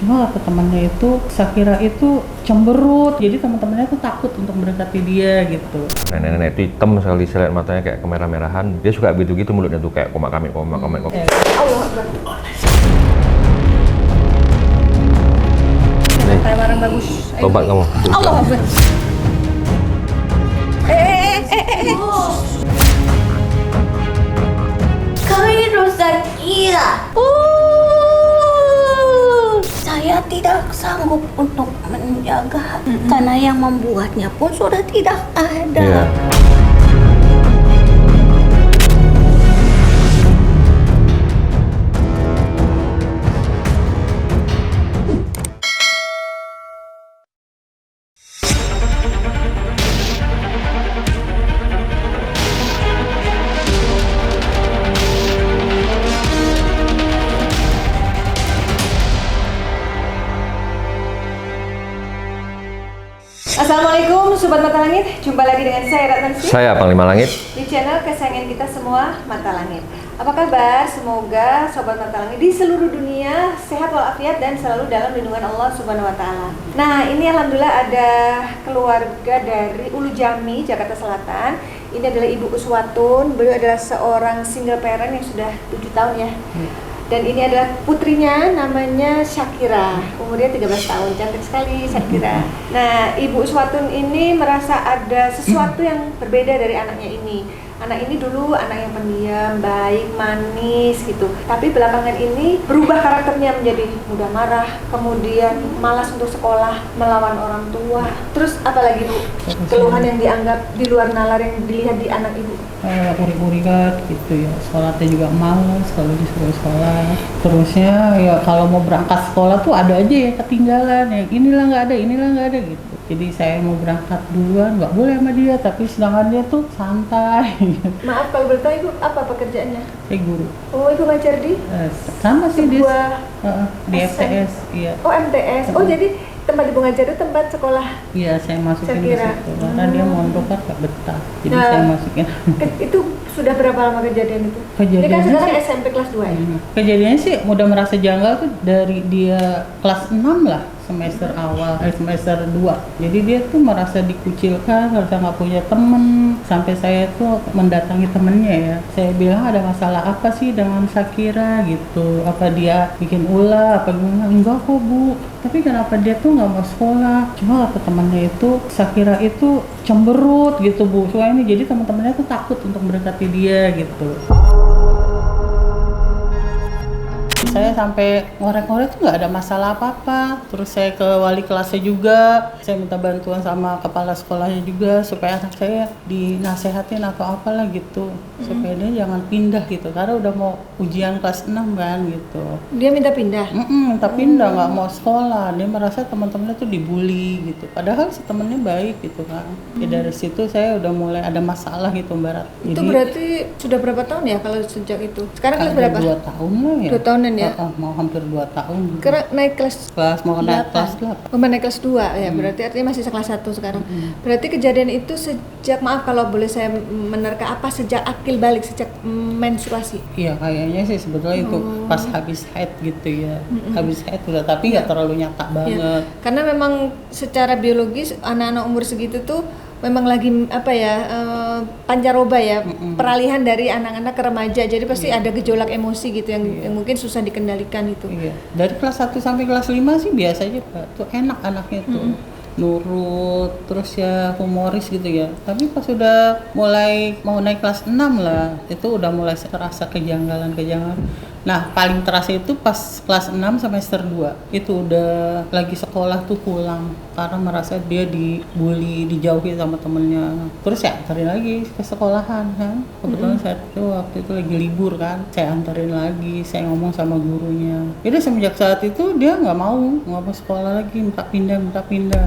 Cuma kata temannya itu, Shakira itu cemberut, jadi teman-temannya tuh takut untuk mendekati dia gitu. Nenek-nenek itu hitam sekali, saya lihat matanya kayak kemerah-merahan. Dia suka gitu-gitu mulutnya tuh kayak komak-kamit. Allah Akbar. Nih, Kayak barang bagus. tobat kamu. Allah Akbar. Khairul Shakira. Saya tidak sanggup untuk menjaga karena yang membuatnya pun sudah tidak ada. Iya. Assalamualaikum Sobat Mata Langit, jumpa lagi dengan saya Ratnansi Saya Panglima Langit. di channel kesayangan kita semua, Mata Langit. Apa kabar? Semoga Sobat Mata Langit di seluruh dunia sehat walafiat dan selalu dalam lindungan Allah Subhanahu Wa Taala. Nah, ini alhamdulillah ada keluarga dari Ulu Jami, Jakarta Selatan. Ini adalah Ibu Uswatun. Beliau adalah seorang single parent yang sudah 7 tahun ya. Dan ini adalah putrinya, namanya Shakira, umurnya 13 tahun, cantik sekali Shakira. Nah, Ibu Uswatun ini merasa ada sesuatu yang berbeda dari anaknya ini. Anak ini dulu anak yang pendiam, baik, manis gitu. Tapi belakangan ini berubah karakternya menjadi mudah marah, kemudian malas untuk sekolah, melawan orang tua. Terus apalagi Bu? Keluhan yang dianggap di luar nalar yang dilihat di anak Ibu? Urik-urikan gitu ya, sholatnya juga malas kalau disuruh sekolah. Terusnya ya kalau mau berangkat sekolah tuh ada aja ya ketinggalan, yang inilah nggak ada gitu. Jadi saya mau berangkat duluan, nggak boleh sama dia, tapi sedangkan dia tuh santai. Maaf kalau boleh tahu Ibu apa pekerjaannya? Saya guru. Oh, Ibu ngajar di? Sama sih di Sebuah MTS, iya. Oh, MTS. Oh, jadi tempat Ibu ngajar itu tempat sekolah. Iya, saya masukin ke Shakira. situ. Karena dia mondok kan nggak betah, jadi Nah, saya masukin. Itu sudah berapa lama kejadian itu? Ini kan Kejadiannya sekarang sih- SMP kelas 2 ya? Kejadiannya sih udah merasa janggal tuh dari dia kelas 6 lah, semester awal, semester 2. Jadi dia tuh merasa dikucilkan, merasa nggak punya temen. Sampai saya tuh mendatangi temennya ya. Saya bilang ada masalah apa sih dengan Shakira gitu. Apa dia bikin ulah, apa gimana? Enggak kok Bu. Tapi kenapa dia tuh nggak mau sekolah? Cuma kata temannya itu, Shakira itu cemberut gitu Bu. Soalnya ini jadi teman-temannya tuh takut untuk mendekati dia gitu. Saya sampai ngorek-ngorek tuh nggak ada masalah apa-apa. Terus saya ke wali kelasnya juga, saya minta bantuan sama kepala sekolahnya juga supaya anak saya dinasehatin atau apalah gitu, supaya dia jangan pindah gitu, karena udah mau ujian kelas 6 kan gitu. Dia minta pindah? Minta pindah, nggak mau sekolah. Dia merasa teman-temannya tuh dibully gitu, padahal si temennya baik gitu kan. Ya dari situ saya udah mulai ada masalah gitu Mbak Rat. Itu berarti sudah berapa tahun ya kalau sejak itu? Sekarang kelas ada berapa? 2 tahun lah ya. 2 tahunan ya? Mau hampir 2 tahun. Karena naik kelas Mau naik kelas 8. Oh, naik kelas 2 ya, berarti artinya masih kelas 1 sekarang. Berarti kejadian itu sejak, maaf kalau boleh saya menerka, apa sejak akil balik, sejak menstruasi? Iya kayaknya sih sebetulnya itu pas habis haid gitu ya. Habis haid udah, tapi nggak terlalu nyata banget. Ya. Karena memang secara biologis anak-anak umur segitu tuh memang lagi apa ya, pancaroba ya, peralihan dari anak-anak ke remaja, jadi pasti ada gejolak emosi gitu yang mungkin susah dikendalikan itu. Iya. Dari kelas 1 sampai kelas 5 sih biasa aja Pak. Tuh enak anaknya tuh. Nurut, terus ya humoris gitu ya. Tapi pas udah mulai mau naik kelas 6 lah, itu udah mulai terasa kejanggalan. Nah, paling terasa itu pas kelas 6 semester 2. Itu udah lagi sekolah tuh pulang karena merasa dia dibully, dijauhi sama temennya. Terus saya anterin lagi ke sekolahan kan. Kebetulan saya tuh waktu itu lagi libur kan. Saya anterin lagi, saya ngomong sama gurunya. Jadi semenjak saat itu dia nggak mau sekolah lagi, minta pindah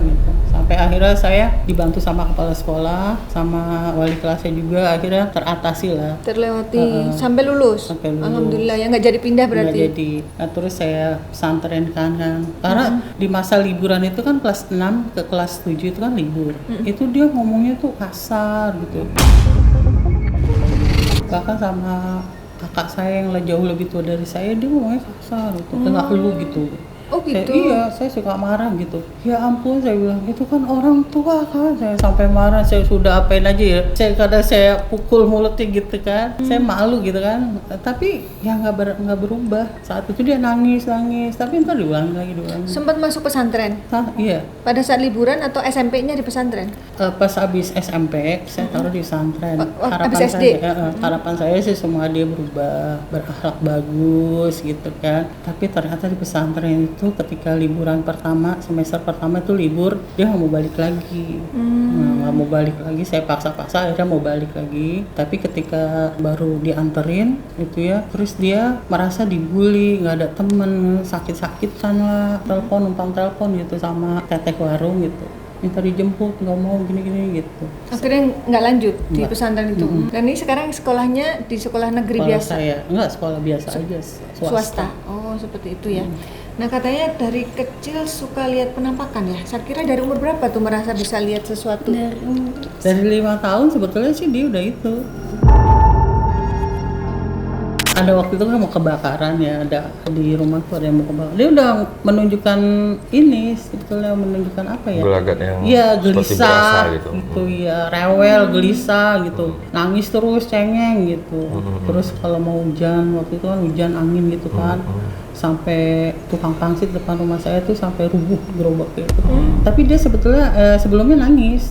gitu. Sampai akhirnya saya dibantu sama kepala sekolah, sama wali kelasnya juga, akhirnya teratasi lah. Terlewati sampai lulus. Alhamdulillah ya, nggak jadi pindah berarti. Nggak jadi. Nah, terus saya pesantren kan. Karena di masa liburan itu kan kelas 6 ke kelas 7 itu kan libur. Itu dia ngomongnya tuh kasar gitu. Bahkan sama kakak saya yang jauh lebih tua dari saya, dia ngomongnya kasar gitu, kena lu gitu. Oh gitu. Saya suka marah gitu. Ya ampun, saya bilang itu kan orang tua kan. Saya sampai marah, saya sudah apain aja ya. Kadang saya pukul mulutnya gitu kan. Saya malu gitu kan. Tapi ya nggak berubah. Saat itu dia nangis. Tapi ntar diulangi lagi. Sempat masuk pesantren? Iya. Pada saat liburan atau SMP-nya di pesantren? Pas habis SMP, saya taruh di pesantren. Habis SD? Harapan saya sih semua dia berubah, berakhlak bagus gitu kan. Tapi ternyata di pesantren itu ketika liburan pertama, semester pertama itu libur, dia nggak mau balik lagi. Nggak mau balik lagi, saya paksa-paksa akhirnya mau balik lagi. Tapi ketika baru dianterin itu ya, terus dia merasa dibully, nggak ada temen, sakit-sakitan lah, numpang telepon gitu sama teteh warung gitu, minta dijemput, nggak mau gini-gini gitu. Akhirnya nggak lanjut di Nggak. pesantren itu. Dan ini sekarang sekolahnya di sekolah negeri Kalau biasa? saya enggak, sekolah biasa aja, swasta. Oh seperti itu ya. Nah katanya dari kecil suka lihat penampakan ya. Saya kira dari umur berapa tuh merasa bisa lihat sesuatu? Dari 5 tahun sebetulnya sih dia udah itu. Ada waktu itu kan mau kebakaran ya, ada di rumah tuh ada yang mau kebakaran. Dia udah menunjukkan ini, sebetulnya menunjukkan apa ya? Gelagat yang Iya, seperti gelisah berasa gitu. ya, rewel, gelisah gitu. Nangis terus, cengeng gitu. Terus kalau mau hujan, waktu itu kan hujan angin gitu kan. Sampai tukang pangsit depan rumah saya tuh sampai rubuh gerobaknya itu. Tapi dia sebetulnya sebelumnya nangis,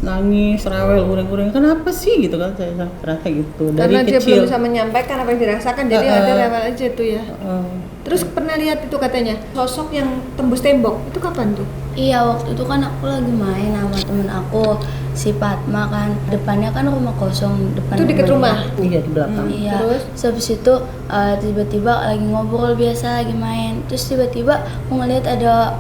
rewel, uring-uring. Kenapa sih gitu kan, saya ternyata gitu. Dari Karena dia kecil. belum bisa menyampaikan apa yang dirasakan, jadi ada rewel aja tuh ya. Terus pernah lihat itu katanya sosok yang tembus tembok, itu kapan tuh? Iya, waktu itu kan aku lagi main sama temen aku, si Fatma kan. Depannya kan rumah kosong, depan Itu deket rumah? Iya, di belakang. Iya, Terus? habis itu tiba-tiba lagi ngobrol biasa, lagi main. Terus tiba-tiba aku ngeliat ada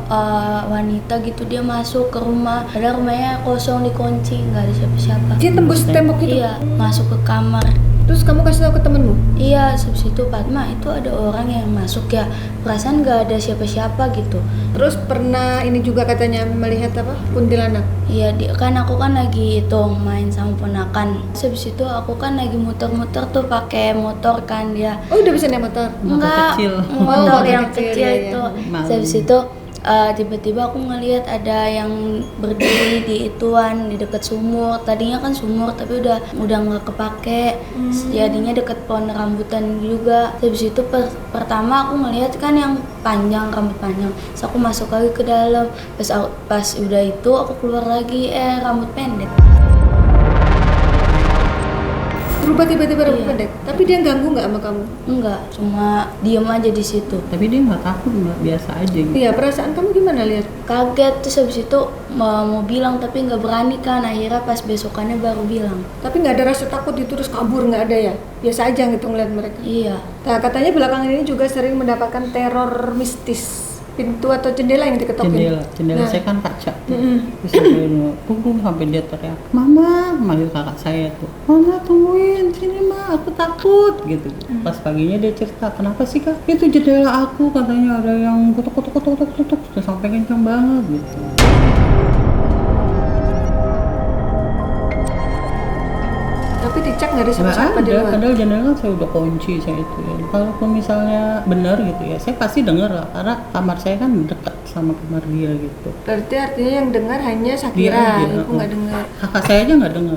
wanita gitu, dia masuk ke rumah. Ada rumahnya kosong, dikunci, nggak ada siapa-siapa. Dia tembus tembok itu? Iya, masuk ke kamar. Terus kamu kasih tahu ke temenmu? Iya, habis itu Fatma, itu ada orang yang masuk ya. Perasaan nggak ada siapa-siapa gitu. Terus pernah ini juga katanya melihat apa? Kuntilanak? Iya, kan aku kan lagi itu main sama ponakan. Habis itu aku kan lagi muter-muter tuh pakai motor kan dia. Oh udah bisa naik motor? Enggak, kecil. motor motor yang kecil, kecil iya, itu. Malu. Habis itu tiba-tiba aku ngelihat ada yang berdiri di ituan di dekat sumur. Tadinya kan sumur tapi udah nggak kepake. Jadinya deket pohon rambutan juga. Habis itu pertama aku ngelihat kan yang panjang, rambut panjang. Terus aku masuk lagi ke dalam. Pas udah itu aku keluar lagi, rambut pendek. Berubah tiba-tiba rambut Iya. pendek? Tapi dia ganggu nggak sama kamu? Enggak, cuma diem aja di situ. Tapi dia nggak takut, nggak, biasa aja gitu. Iya, perasaan kamu gimana lihat? Kaget, terus habis itu mau bilang tapi nggak berani kan. Akhirnya pas besokannya baru bilang. Tapi nggak ada rasa takut itu terus kabur, nggak ada ya? Biasa aja gitu ngeliat mereka? Iya. Nah katanya belakangan ini juga sering mendapatkan teror mistis. Pintu atau jendela yang diketokin? Jendela Nah. saya kan kaca tuh. Terus sampai tunggu sampai dia teriak, mama, manggil kakak saya tuh, mama tungguin sini ma, aku takut gitu. Pas paginya dia cerita, kenapa sih kak? Itu jendela aku, katanya ada yang kutuk terus sampai kencang banget gitu. Tapi dicek nggak ada Nggak siapa-siapa di ada, luar? padahal jendela kan saya udah kunci saya itu ya. Kalaupun misalnya benar gitu ya, saya pasti dengar lah, karena kamar saya kan dekat sama kamar dia gitu. Berarti artinya yang dengar hanya Dia Sakira, aja, ibu nggak dengar. kakak saya aja nggak dengar.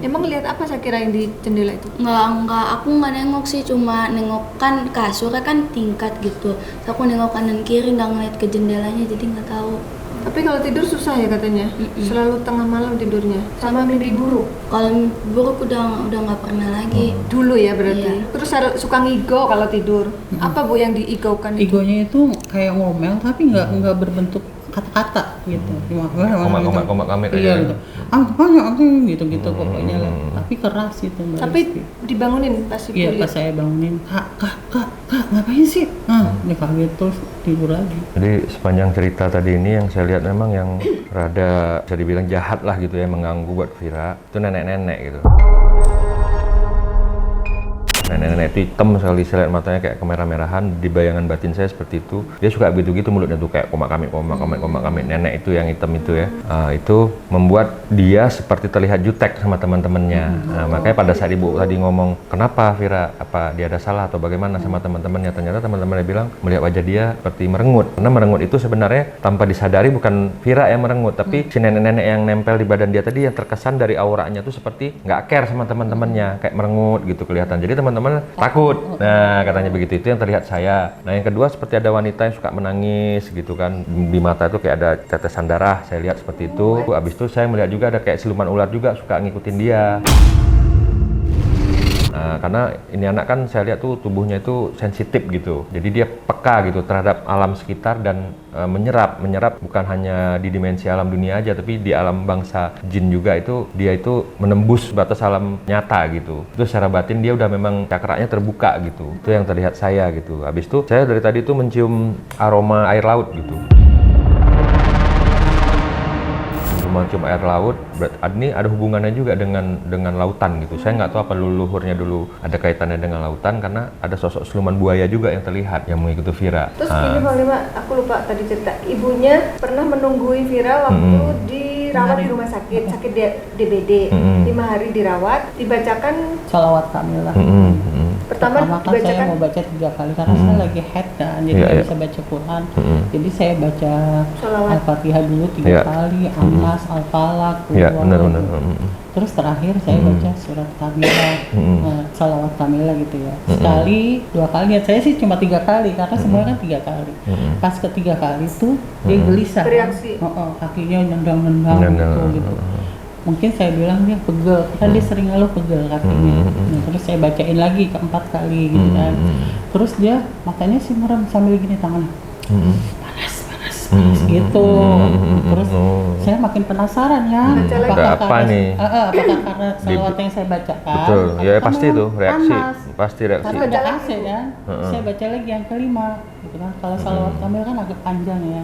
Emang lihat apa Sakira yang di jendela itu? Enggak, aku nggak nengok sih, cuma nengok kan kasurnya kan tingkat gitu. Terus aku nengok kanan kiri, nggak ngeliat ke jendelanya, jadi nggak tahu. Tapi kalau tidur susah ya katanya, selalu tengah malam tidurnya, sama mimpi buruk. Kalau mimpi buruk udah nggak pernah lagi. Dulu ya berarti. Iya. Terus suka ngigo kalau tidur. Apa bu yang diigaukan itu? Egonya itu kayak ngomel tapi nggak berbentuk kata-kata gitu. Cuma Komak kami kayak iya gitu. gitu gitu pokoknya lah. Tapi keras itu Mbak Tapi Rizky. dibangunin pasti Iya pas saya bangunin, kak ngapain sih? Dia kaget terus tidur lagi. Jadi sepanjang cerita tadi ini yang saya lihat memang yang rada bisa dibilang jahat lah gitu ya, mengganggu buat Vira itu nenek-nenek gitu. Nenek-nenek itu hitam sekali, saya lihat matanya kayak kemerah-merahan. Di bayangan batin saya seperti itu. Dia suka gitu-gitu mulutnya tuh kayak komak kamit. Nenek itu yang hitam itu ya. Itu membuat dia seperti terlihat jutek sama teman-temannya. Makanya pada saat ibu tadi ngomong, kenapa Vira? Apa dia ada salah atau bagaimana sama teman-temannya? Ternyata teman-temannya bilang melihat wajah dia seperti merengut. Karena merengut itu sebenarnya tanpa disadari bukan Vira yang merengut, tapi si nenek-nenek yang nempel di badan dia tadi yang terkesan dari auranya tuh seperti nggak care sama teman-temannya, kayak merengut gitu kelihatan. Jadi teman-teman takut. Nah, katanya begitu, itu yang terlihat saya. Nah, yang kedua seperti ada wanita yang suka menangis gitu kan. Di mata itu kayak ada tetesan darah, saya lihat seperti itu. Habis itu saya melihat juga ada kayak siluman ular juga suka ngikutin dia. Nah, karena ini anak kan saya lihat tuh tubuhnya itu sensitif gitu. Jadi dia peka gitu terhadap alam sekitar dan menyerap bukan hanya di dimensi alam dunia aja, tapi di alam bangsa jin juga itu dia itu menembus batas alam nyata gitu. Itu secara batin dia udah memang cakranya terbuka gitu. Itu yang terlihat saya gitu. Habis itu saya dari tadi tuh mencium aroma air laut gitu. Mencium air laut, ini ada hubungannya juga dengan lautan gitu. Saya nggak tahu apa leluhurnya dulu ada kaitannya dengan lautan, karena ada sosok siluman buaya juga yang terlihat yang mengikuti Vira. Terus ini Bang Lima, aku lupa tadi cerita, ibunya pernah menunggui Vira waktu dirawat di rumah sakit DBD. 5 hari dirawat, dibacakan Sholawat kamilah. Pertama kan saya mau baca 3 kali karena saya lagi head kan, jadi nggak bisa baca Quran. Jadi saya baca Al-Fatihah dulu 3 kali, Anas, Al-Falaq, benar. Terus terakhir saya baca surat Kamilah, Sholawat Kamilah gitu ya. Sekali, 2 kali, saya sih cuma 3 kali karena semuanya kan 3 kali. Pas ketiga kali tuh dia gelisah, bereaksi. Kakinya nendang gitu. Mungkin saya bilang dia pegel, karena dia sering ngeluh pegel kakinya. Terus saya bacain lagi 4 kali gitu kan. Terus dia matanya sih merem sambil gini tangannya. Panas gitu. Terus saya makin penasaran ya. Apakah karena salawat yang saya bacakan? Betul, ya pasti itu reaksi. Pasti reaksi. Karena ada AC kan. Saya baca lagi yang kelima gitu kan. Kalau salawat kamil kan agak panjang ya.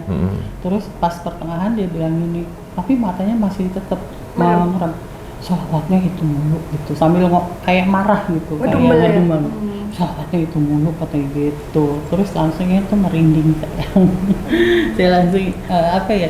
Terus pas pertengahan dia bilang gini, tapi matanya masih tetap merem. Salawatnya itu mulu gitu, sambil kayak marah gitu, kayak ngedumel. Salawatnya itu mulu katanya gitu. Terus langsung itu merinding saya. Saya langsung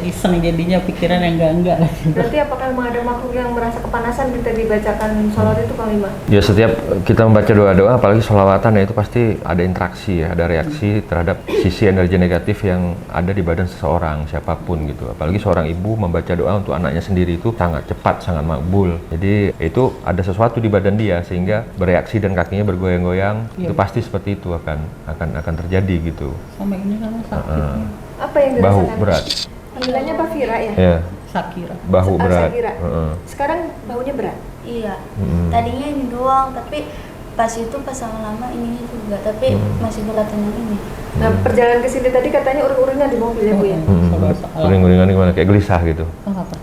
iseng jadinya, pikiran yang enggak. Berarti apakah memang ada makhluk yang merasa kepanasan ketika dibacakan sholawat itu Bang Lima? Ya, setiap kita membaca doa-doa, apalagi sholawatan ya, itu pasti ada interaksi ya, ada reaksi terhadap sisi energi negatif yang ada di badan seseorang, siapapun gitu. Apalagi seorang ibu membaca doa untuk anaknya sendiri itu sangat cepat, sangat makbul. Jadi itu ada sesuatu di badan dia sehingga bereaksi dan kakinya bergoyang-goyang. Itu pasti seperti itu akan terjadi gitu. Sama ini kan sakitnya. Apa yang dirasakan? Bahu berat. Panggilannya apa Vira ya? Ya. Sakira. Bahu berat. Sakira. Sekarang bahunya berat? Iya. Tadinya ini doang, tapi pas lama-lama ininya juga, tapi masih beratan yang ini. Nah, perjalanan ke sini tadi katanya uring-uringan di mobil ya Bu ya? Uring-uringan gimana? Kayak gelisah gitu.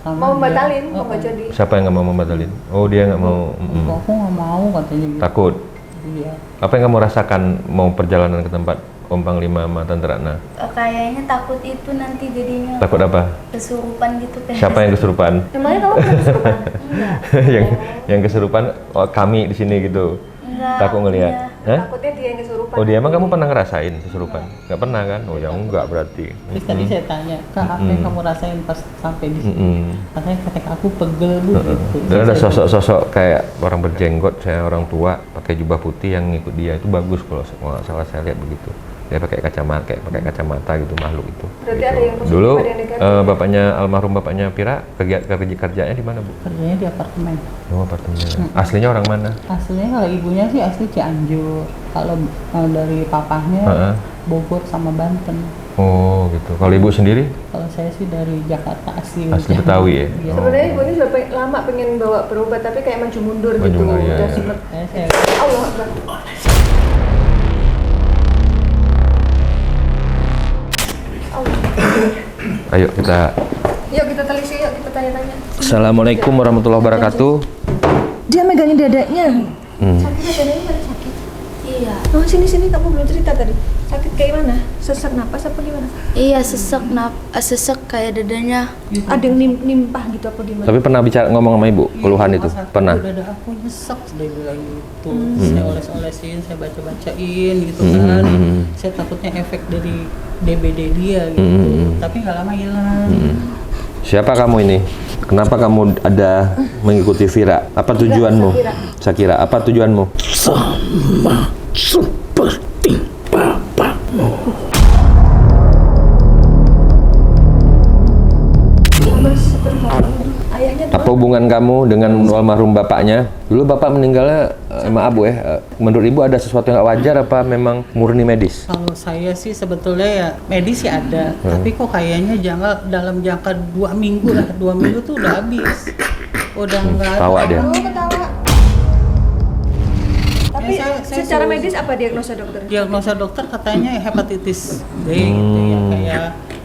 Mau membatalin, mau nggak jadi. Siapa yang nggak mau membatalin? Oh, dia nggak mau. Aku nggak mau katanya gitu. Takut. Iya. Apa yang kamu rasakan mau perjalanan ke tempat Om Panglima sama Tante Ratna? Kayaknya takut itu nanti jadinya. Takut apa? Kesurupan gitu kayak. Siapa yang kesurupan? Emangnya kamu pernah kesurupan? Enggak. yang kesurupan kami di sini gitu. Enggak. Takut ngelihat. Hah? Takutnya dia yang kesurupan. Oh, dia emang kamu pernah ngerasain kesurupan? Nggak pernah kan? Oh, ya enggak berarti. Terus tadi saya tanya, Kak, apa yang kamu rasain pas sampai di sini? Katanya ketika aku pegel Bu gitu. Dan ada sosok-sosok kayak orang berjenggot, saya orang tua pakai jubah putih yang ngikut dia, itu bagus kalau nggak salah saya lihat begitu. Dia pakai kacamata gitu, makhluk itu. Berarti gitu. ada yang positif, Dulu ada yang negatif. bapaknya almarhum bapaknya Vira kerjanya di mana Bu? Kerjanya di apartemen. Oh, apartemen. Aslinya orang mana? Aslinya kalau ibunya sih asli Cianjur. Kalau dari papahnya Bogor sama Banten. Oh gitu. Kalau ibu sendiri? Kalau saya sih dari Jakarta asli. Betawi ya? Iya. Sebenarnya ibu ini sudah lama pengen bawa berobat, tapi kayak maju mundur Maju gitu. mundur, iya, Udah iya. sempet. Saya Allah Akbar. Ayo kita. Yuk kita telisik, yuk kita tanya-tanya. Assalamualaikum warahmatullahi wabarakatuh. Dia megangin dadanya. Hmm. Sakitnya dadanya masih sakit. Iya. Oh sini kamu belum cerita tadi. Sakit kayak mana? Sesak napas apa gimana? Iya, sesek kayak dadanya. Ada yang nimpah gitu apa gimana? Tapi pernah bicara ngomong sama ibu keluhan itu? Pernah. Dada aku nyesek, dia bilang gitu. Saya oles-olesin, saya baca-bacain gitu kan. Saya takutnya efek dari DBD dia gitu. Tapi nggak lama hilang. Siapa kamu ini? Kenapa kamu ada mengikuti Vira? Apa tujuanmu? Shakira, apa tujuanmu? Sama seperti bapakmu. Ayahnya Apa hubungan kamu dengan almarhum bapaknya? Dulu bapak meninggalnya, maaf Bu ya, menurut ibu ada sesuatu yang gak wajar apa memang murni medis? Kalau saya sih sebetulnya ya medis sih ada, tapi kok kayaknya dalam jangka 2 minggu lah, 2 minggu tuh udah habis, udah nggak ada. Tawa dia. ketawa. Tapi saya secara suruh- medis apa diagnosa dokter? Diagnosa dokter katanya hepatitis B gitu ya, kayak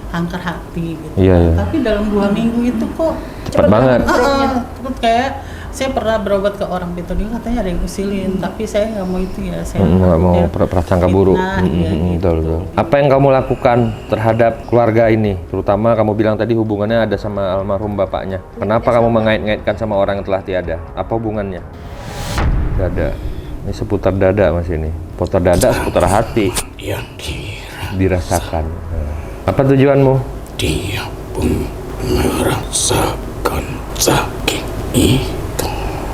kanker hati gitu. Iya, iya. Tapi dalam 2 minggu itu kok Cepat banget. cepet kayak saya pernah berobat ke orang itu dia katanya ada yang usilin, tapi saya nggak mau itu ya. Saya Nggak mau takutnya prasangka buruk. fitnah, iya, gitu. Betul, betul. Apa yang kamu lakukan terhadap keluarga ini? Terutama kamu bilang tadi hubungannya ada sama almarhum bapaknya. Kenapa kamu mengait-ngaitkan sama orang yang telah tiada? Apa hubungannya? Dada. Ini seputar dada mas ini. Seputar dada, seputar hati. Yang kira Dirasakan. Apa tujuanmu? dia pun merasakan sakit itu.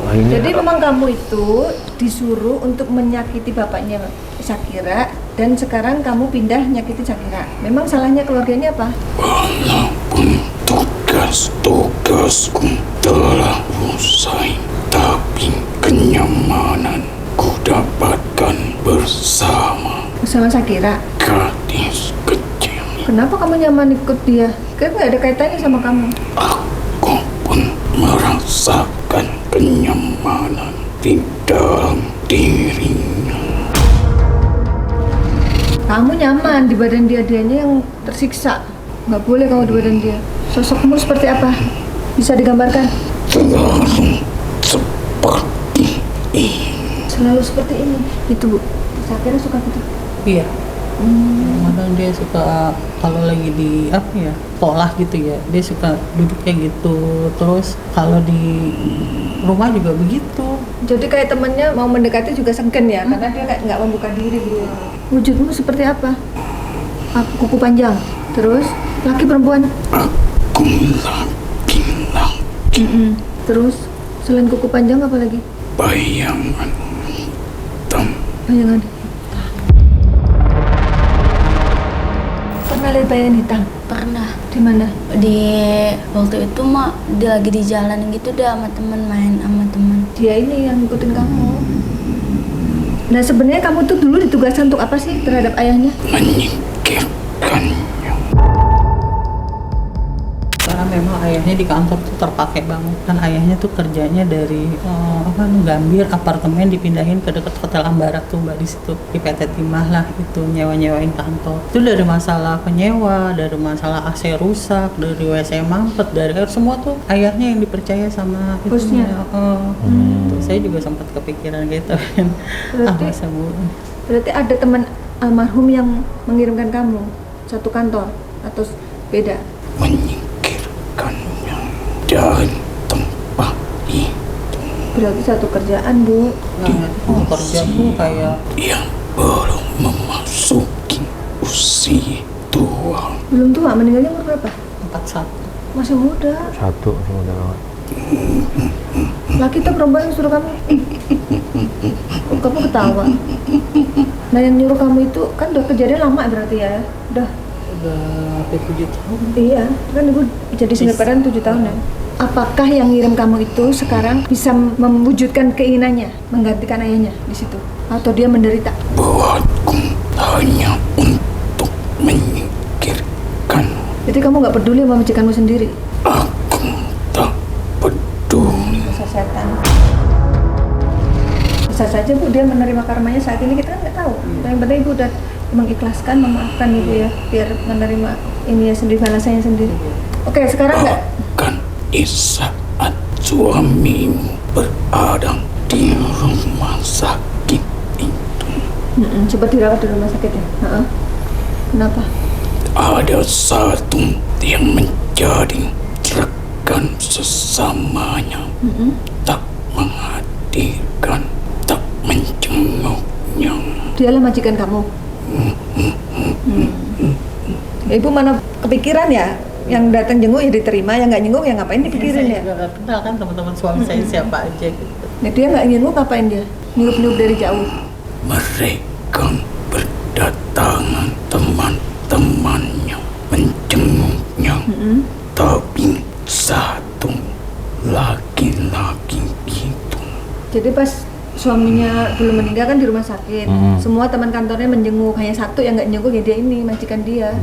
Wah, ini Jadi memang kamu itu disuruh untuk menyakiti bapaknya Shakira dan sekarang kamu pindah nyakiti Shakira. Memang salahnya keluarganya apa? Walaupun tugas-tugasku telah usai, tapi kenyamanan ku dapatkan bersama Sama Shakira. gadis kecil. Kenapa kamu nyaman ikut dia? Kan nggak ada kaitannya sama kamu. Aku pun merasakan kenyamanan di dalam dirinya. Kamu nyaman di badan dianya yang tersiksa. Nggak boleh kamu di badan dia. Sosokmu seperti apa? Bisa digambarkan? Selalu seperti ini. Selalu seperti ini. Itu Bu. Shakira suka gitu. Iya. Kadang dia suka kalau lagi di apa ya sekolah gitu ya, dia suka duduknya gitu. Terus kalau di rumah juga begitu. Jadi kayak temennya mau mendekati juga sengken ya, karena dia kayak nggak membuka diri gitu. Wujudmu seperti apa? Kuku panjang. Terus laki perempuan. Aku laki-laki, Terus selain kuku panjang apa lagi? bayangan hitam. Bayangan. Pernah lihat bayangan hitam? Pernah. Di mana? Di waktu itu mah dia lagi di jalan gitu dah sama temen, main sama temen. Dia ini yang ngikutin kamu. Nah sebenarnya kamu tuh dulu ditugaskan untuk apa sih terhadap ayahnya? Menyingkirkannya. Karena memang ayahnya di kantor tuh terpakai banget. Kan ayahnya tuh kerjanya dari Gambir apartemen dipindahin ke dekat Hotel Ambara tuh Mbak, di situ di PT Timah lah itu nyewa-nyewain kantor. Itu dari masalah penyewa, dari masalah AC rusak, dari WC mampet, dari semua tuh ayahnya yang dipercaya sama Bosnya? Tuh, saya juga sempat kepikiran gitu kan. Berarti- Masa Bu. Berarti ada teman almarhum yang mengirimkan kamu satu kantor atau beda? Menyingkirkannya dari tempat itu Berarti satu kerjaan Bu. Nah, kerja tuh kayak yang belum memasuki usia tua. Belum tua, meninggalnya umur berapa? 41. Masih muda. Satu, mudah banget. Laki atau perempuan yang suruh kamu? Oh, kamu ketawa. Nah yang nyuruh kamu itu kan udah kejadian lama berarti ya? Udah. Udah hampir 7 tahun. Iya, kan ibu jadi single parent 7 tahun ya. Apakah yang ngirim kamu itu sekarang bisa mewujudkan keinginannya, menggantikan ayahnya di situ? Atau dia menderita? Buatku hanya untuk menyingkirkan. Jadi kamu nggak peduli sama majikanmu sendiri? Aku tak peduli. Dosa setan. Bisa saja Bu dia menerima karmanya saat ini, kita kan nggak tahu. Yang penting Ibu udah mengikhlaskan, memaafkan Ibu ya, biar menerima ini ya sendiri, balasannya sendiri. Oke, sekarang nggak? Bahkan di saat suamimu berada di rumah sakit itu, Coba dirawat di rumah sakit ya. Heeh. Kenapa? Ada satu yang menjadi rekan sesamanya, tak menghadirkan, tak menjenguknya. Dialah majikan kamu. Ibu mana kepikiran ya? Yang datang jenguk ya diterima, yang nggak jenguk ya ngapain dipikirin ya? Saya nggak kenal kan teman-teman suami saya siapa aja gitu. Nah, dia nggak jenguk ngapain dia? Niup-niup dari jauh. Mereka berdatangan, teman-temannya menjenguknya, tapi satu laki-laki itu. Jadi pas suaminya belum meninggal kan di rumah sakit, semua teman kantornya menjenguk, hanya satu yang nggak jenguk ya dia ini, majikan dia.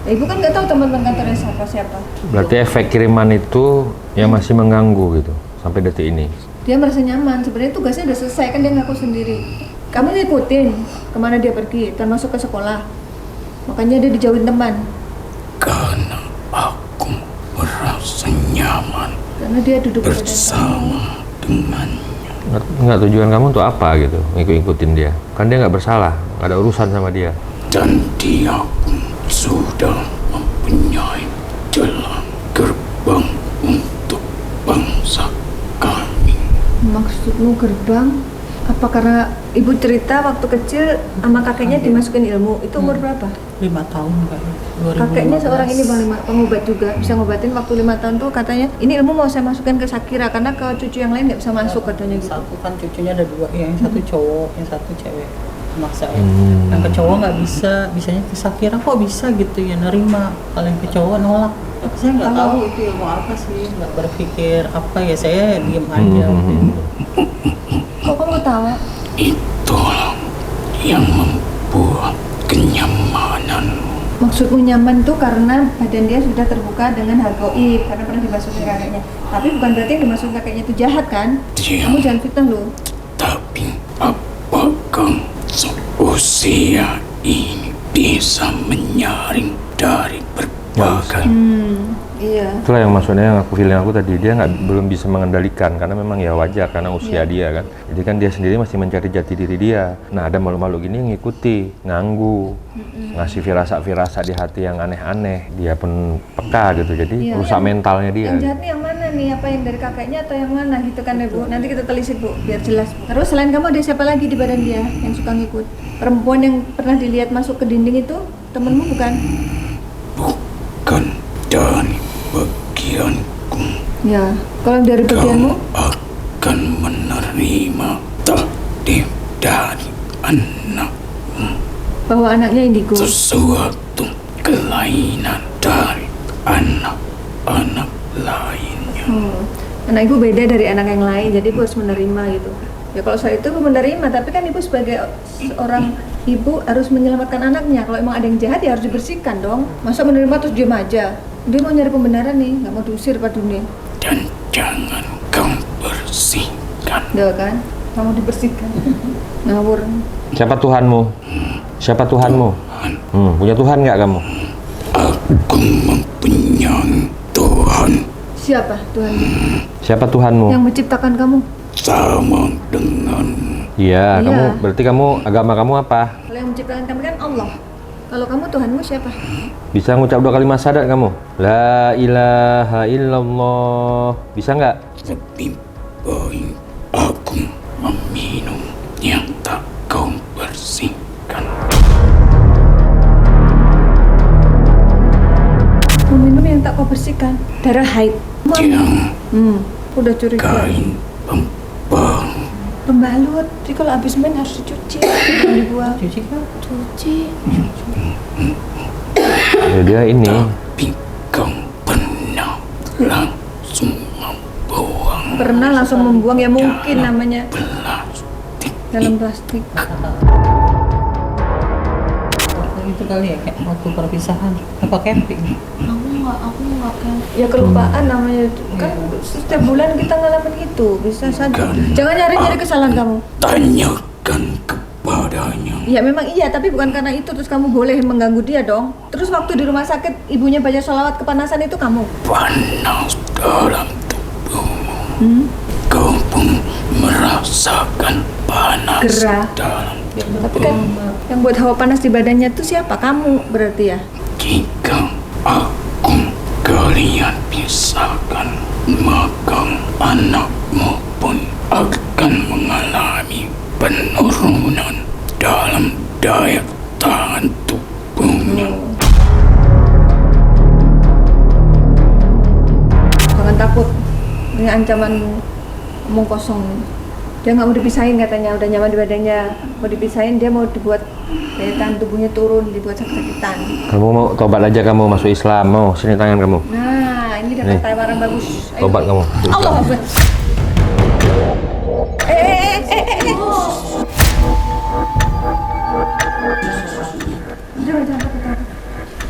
Nah, ibu kan nggak tahu teman-teman kantornya siapa-siapa. Berarti efek kiriman itu yang masih mengganggu gitu sampai detik ini. Dia merasa nyaman, sebenarnya tugasnya udah selesai kan dia ngaku sendiri. Kamu ngikutin kemana dia pergi, termasuk ke sekolah. Makanya dia dijauhin teman. Karena aku merasa nyaman Karena dia duduk bersama dengannya. Nggak, tujuan kamu untuk apa gitu ngikut-ngikutin dia? Kan dia nggak bersalah, nggak ada urusan sama dia. Dan dia pun sudah mempunyai jalan gerbang untuk bangsa kami. Maksudmu gerbang? Apa karena ibu cerita waktu kecil sama kakeknya dimasukin ilmu? Itu umur berapa? 5 tahun kayaknya. 2015. Kakeknya seorang ini bang pengobat juga, bisa ngobatin waktu 5 tahun tuh katanya ini ilmu mau saya masukkan ke Shakira karena ke cucu yang lain nggak bisa masuk katanya gitu. Satu kan cucunya ada 2, yang satu cowok, yang satu cewek. Anak saya. Yang ke cowok nggak bisa, bisanya ke Shakira kok bisa gitu ya nerima. Kalau yang ke cowok nolak. Saya nggak tahu itu ilmu apa sih, nggak berpikir apa ya, saya diem aja waktu itu. Kok kamu ketawa? Itulah yang membuat kenyamanan. Maksudmu nyaman tuh karena badan dia sudah terbuka dengan hal gaib karena pernah dimasukin kakeknya. Tapi bukan berarti yang dimasukin kakeknya itu jahat kan? Dia. Kamu jangan fitnah loh. Tapi apakah seusia ini bisa menyaring dari berbagai Iya. Itulah yang maksudnya yang feeling aku tadi, dia belum bisa mengendalikan karena memang ya wajar karena usia dia kan. Jadi kan dia sendiri masih mencari jati diri dia. Nah ada makhluk-makhluk gini yang ngikuti, nganggu, ngasih firasat-firasat di hati yang aneh-aneh. Dia pun peka gitu, jadi Iya. rusak mentalnya dia. Yang jahat nih yang mana nih? Apa yang dari kakeknya atau yang mana gitu kan ya Bu? Nanti kita telisik Bu, biar jelas. Terus selain kamu ada siapa lagi di badan dia yang suka ngikut? Perempuan yang pernah dilihat masuk ke dinding itu temenmu bukan? bukan dari bagianku. Ya, kalau dari bagianmu? Kau akan menerima takdir dari anakmu, Bahwa anaknya indigo. sesuatu kelainan dari anak-anak lainnya. Anak ibu beda dari anak yang lain, jadi ibu harus menerima gitu. Ya kalau soal itu ibu menerima, tapi kan ibu sebagai seorang ibu harus menyelamatkan anaknya. Kalau emang ada yang jahat ya harus dibersihkan dong. Masa menerima terus diam aja? Dia mau nyari pembenaran nih, nggak mau diusir Pak dunia. Dan jangan kau bersihkan. Udah kan? Kamu dibersihkan. Ngawur. Siapa Tuhanmu? Siapa Tuhanmu? Punya Tuhan nggak kamu? Aku mempunyai Tuhan Siapa Tuhan? Siapa Tuhanmu? Yang menciptakan kamu? sama dengan Iya, Iya. berarti agama kamu apa? Kalau yang menciptakan kami kan Allah. Kalau kamu Tuhanmu siapa? Bisa ngucap 2 kalimat syahadat kamu? La ilaha illallah. Bisa nggak? lebih baik aku meminum yang tak kau bersihkan. Meminum yang tak kau bersihkan. Darah haid. Yang Udah curiga. kain pembalut Pembalut. Jadi kalau habis main harus dicuci. Jangan dibuang. Cuci kan? Cuci. Ya, dia ini. tapi kau pernah langsung membuang Pernah langsung membuang ya mungkin dalam namanya plastik. dalam plastik. Waktu itu kali ya, kayak waktu perpisahan. Apa camping? Aku nggak kan. Ya kelupaan namanya kan setiap bulan kita ngalamin itu bisa saja. Jangan nyari-nyari kesalahan kamu. Tanyakan kepadanya. Ya memang iya, tapi bukan karena itu terus kamu boleh mengganggu dia dong. Terus waktu di rumah sakit ibunya baca sholawat kepanasan itu kamu. Panas dalam tubuhmu. Kau pun merasakan panas Gerah. dalam Tapi kan yang buat hawa panas di badannya tuh siapa? Kamu berarti ya? Jika aku kalian pisahkan, maka anakmu pun akan mengalami penurunan dalam daya tahan tubuhnya. Jangan takut. Ini ancaman omong kosong. Dia nggak mau dipisahin katanya, udah nyaman di badannya. Mau dipisahin, dia mau dibuat daya tahan tubuhnya turun, dibuat sakit-sakitan. Kamu mau tobat aja, kamu masuk Islam. Mau sini tangan kamu. Nah, ini dapat tawaran bagus. Ayo. Tobat kamu. Allah Akbar. Jangan takut.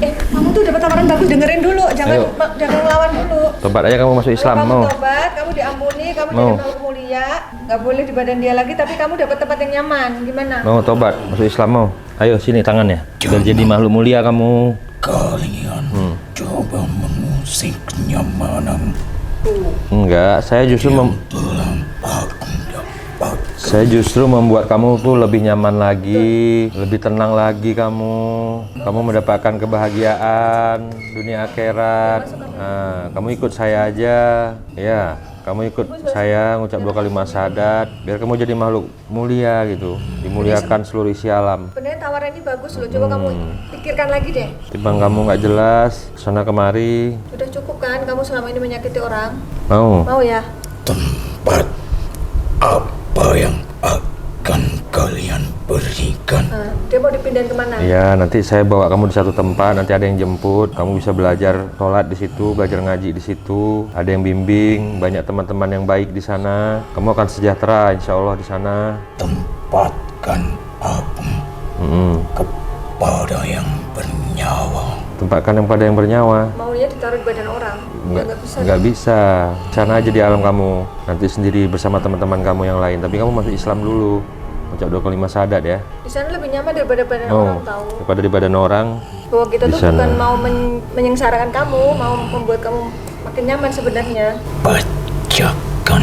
Kamu tuh dapat tawaran bagus, dengerin dulu, jangan Ayo. jangan ngelawan dulu. Tobat aja kamu masuk Islam. Kamu Mau. tobat, kamu diampuni, kamu Mau. jadi makhluk mulia, nggak boleh di badan dia lagi, tapi kamu dapat tempat yang nyaman. Gimana? Mau tobat masuk Islam mau. Ayo sini tangannya. Biar jadi makhluk mulia kamu. Kalian coba mengusik kenyamanan Enggak, saya justru telah aku dapat. saya justru membuat kamu tuh lebih nyaman lagi, lebih tenang lagi kamu. Kamu mendapatkan kebahagiaan dunia akhirat. Nah, kamu ikut saya aja. Ya, kamu ikut saya ngucap 2 kalimat syahadat biar kamu jadi makhluk mulia gitu. Dimuliakan seluruh isi alam. Sebenarnya tawaran ini bagus loh, coba kamu pikirkan lagi deh. Timbang kamu nggak jelas, sana kemari. Udah cukup kan kamu selama ini menyakiti orang? Mau? Mau ya? Tempat apa yang akan kalian berikan? Dia mau dipindahin kemana? Iya, nanti saya bawa kamu di satu tempat, nanti ada yang jemput, kamu bisa belajar sholat di situ, belajar ngaji di situ, ada yang bimbing, banyak teman-teman yang baik di sana. Kamu akan sejahtera, insya Allah di sana. Tempatkan aku kepada yang bernyawa. Tempatkan yang pada yang bernyawa. Maunya ditaruh di badan orang? Nggak bisa. Nggak bisa. Sana aja di alam kamu, nanti sendiri bersama teman-teman kamu yang lain. Tapi kamu masuk Islam dulu, ucap 2 kalimat syahadat ya. Di sana lebih nyaman daripada badan Oh, orang tahu. daripada di badan orang. Bahwa kita Di tuh sana. bukan mau menyengsarakan kamu, mau membuat kamu makin nyaman sebenarnya. Bacakan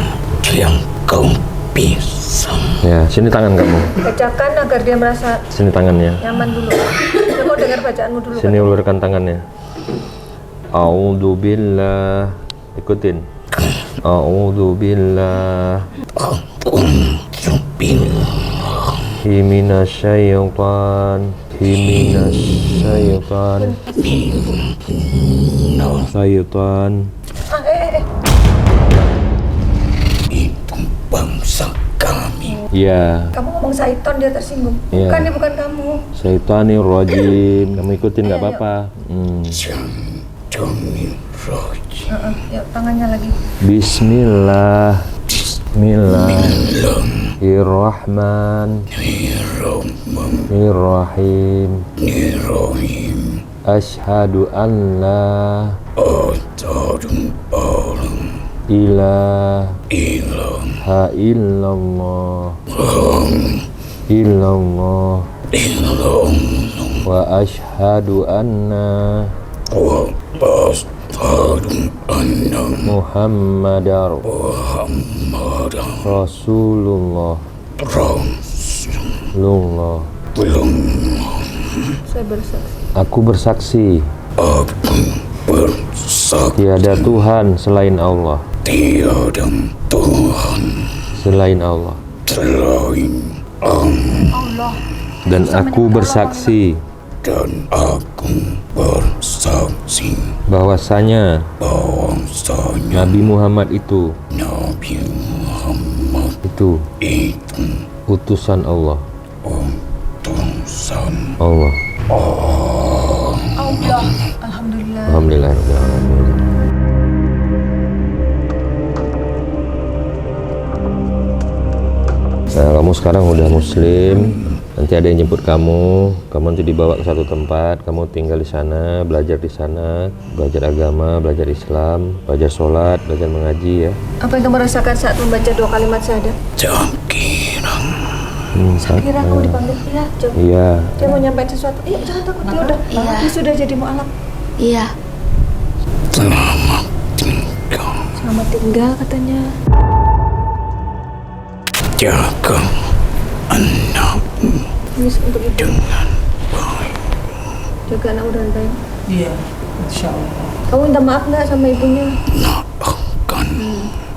yang kau bisa. Ya, sini tangan kamu, Bacakan agar dia merasa sini tangannya. nyaman dulu. Dia mau dengar bacaanmu dulu. Sini ulurkan tangannya. A'udzubillah. Ikutin. A'udzubillah. Minasyaitan. Syaitan. Itu bangsa kami. Ya, Kamu ngomong Saiton dia tersinggung. Iya. Bukan, dia bukan kamu. Syaitanir rajim. Kamu ikutin nggak apa-apa. Jangan roji. Ya, tangannya lagi. Bismillah. Bismillahirrahmanirrahim. Asyhadu an la ilaha illallah wa asyhadu anna Muhammadar Rasulullah. Saya bersaksi. Aku bersaksi Aku bersaksi tiada Tuhan selain Allah. tiada Tuhan Selain Allah. selain Allah. Dan aku bersaksi dan aku bersaksi bahwasanya bahwasanya Nabi Muhammad itu Nabi Muhammad itu itu utusan Allah. utusan Allah. Allah. Alhamdulillah. Alhamdulillah rabbil alamin. Nah, kamu sekarang udah muslim. Nanti ada yang jemput kamu. Kamu nanti dibawa ke satu tempat. Kamu tinggal di sana, belajar di sana, belajar agama, belajar Islam, belajar sholat, belajar mengaji ya. Apa yang kamu rasakan saat membaca 2 kalimat syahadat? Cangkirang Kira kamu dipanggil ya, coba. Iya. Dia mau nyampein sesuatu. Iya, jangan takut. Dia udah. Iya. Dia sudah jadi mu'alaf. Iya. selamat tinggal Selamat tinggal katanya. jaga anak Ini untuk ibu. dengan baik. Jaga anak dengan baik. Iya, insya Allah. Kamu minta maaf nggak sama ibunya? Maafkan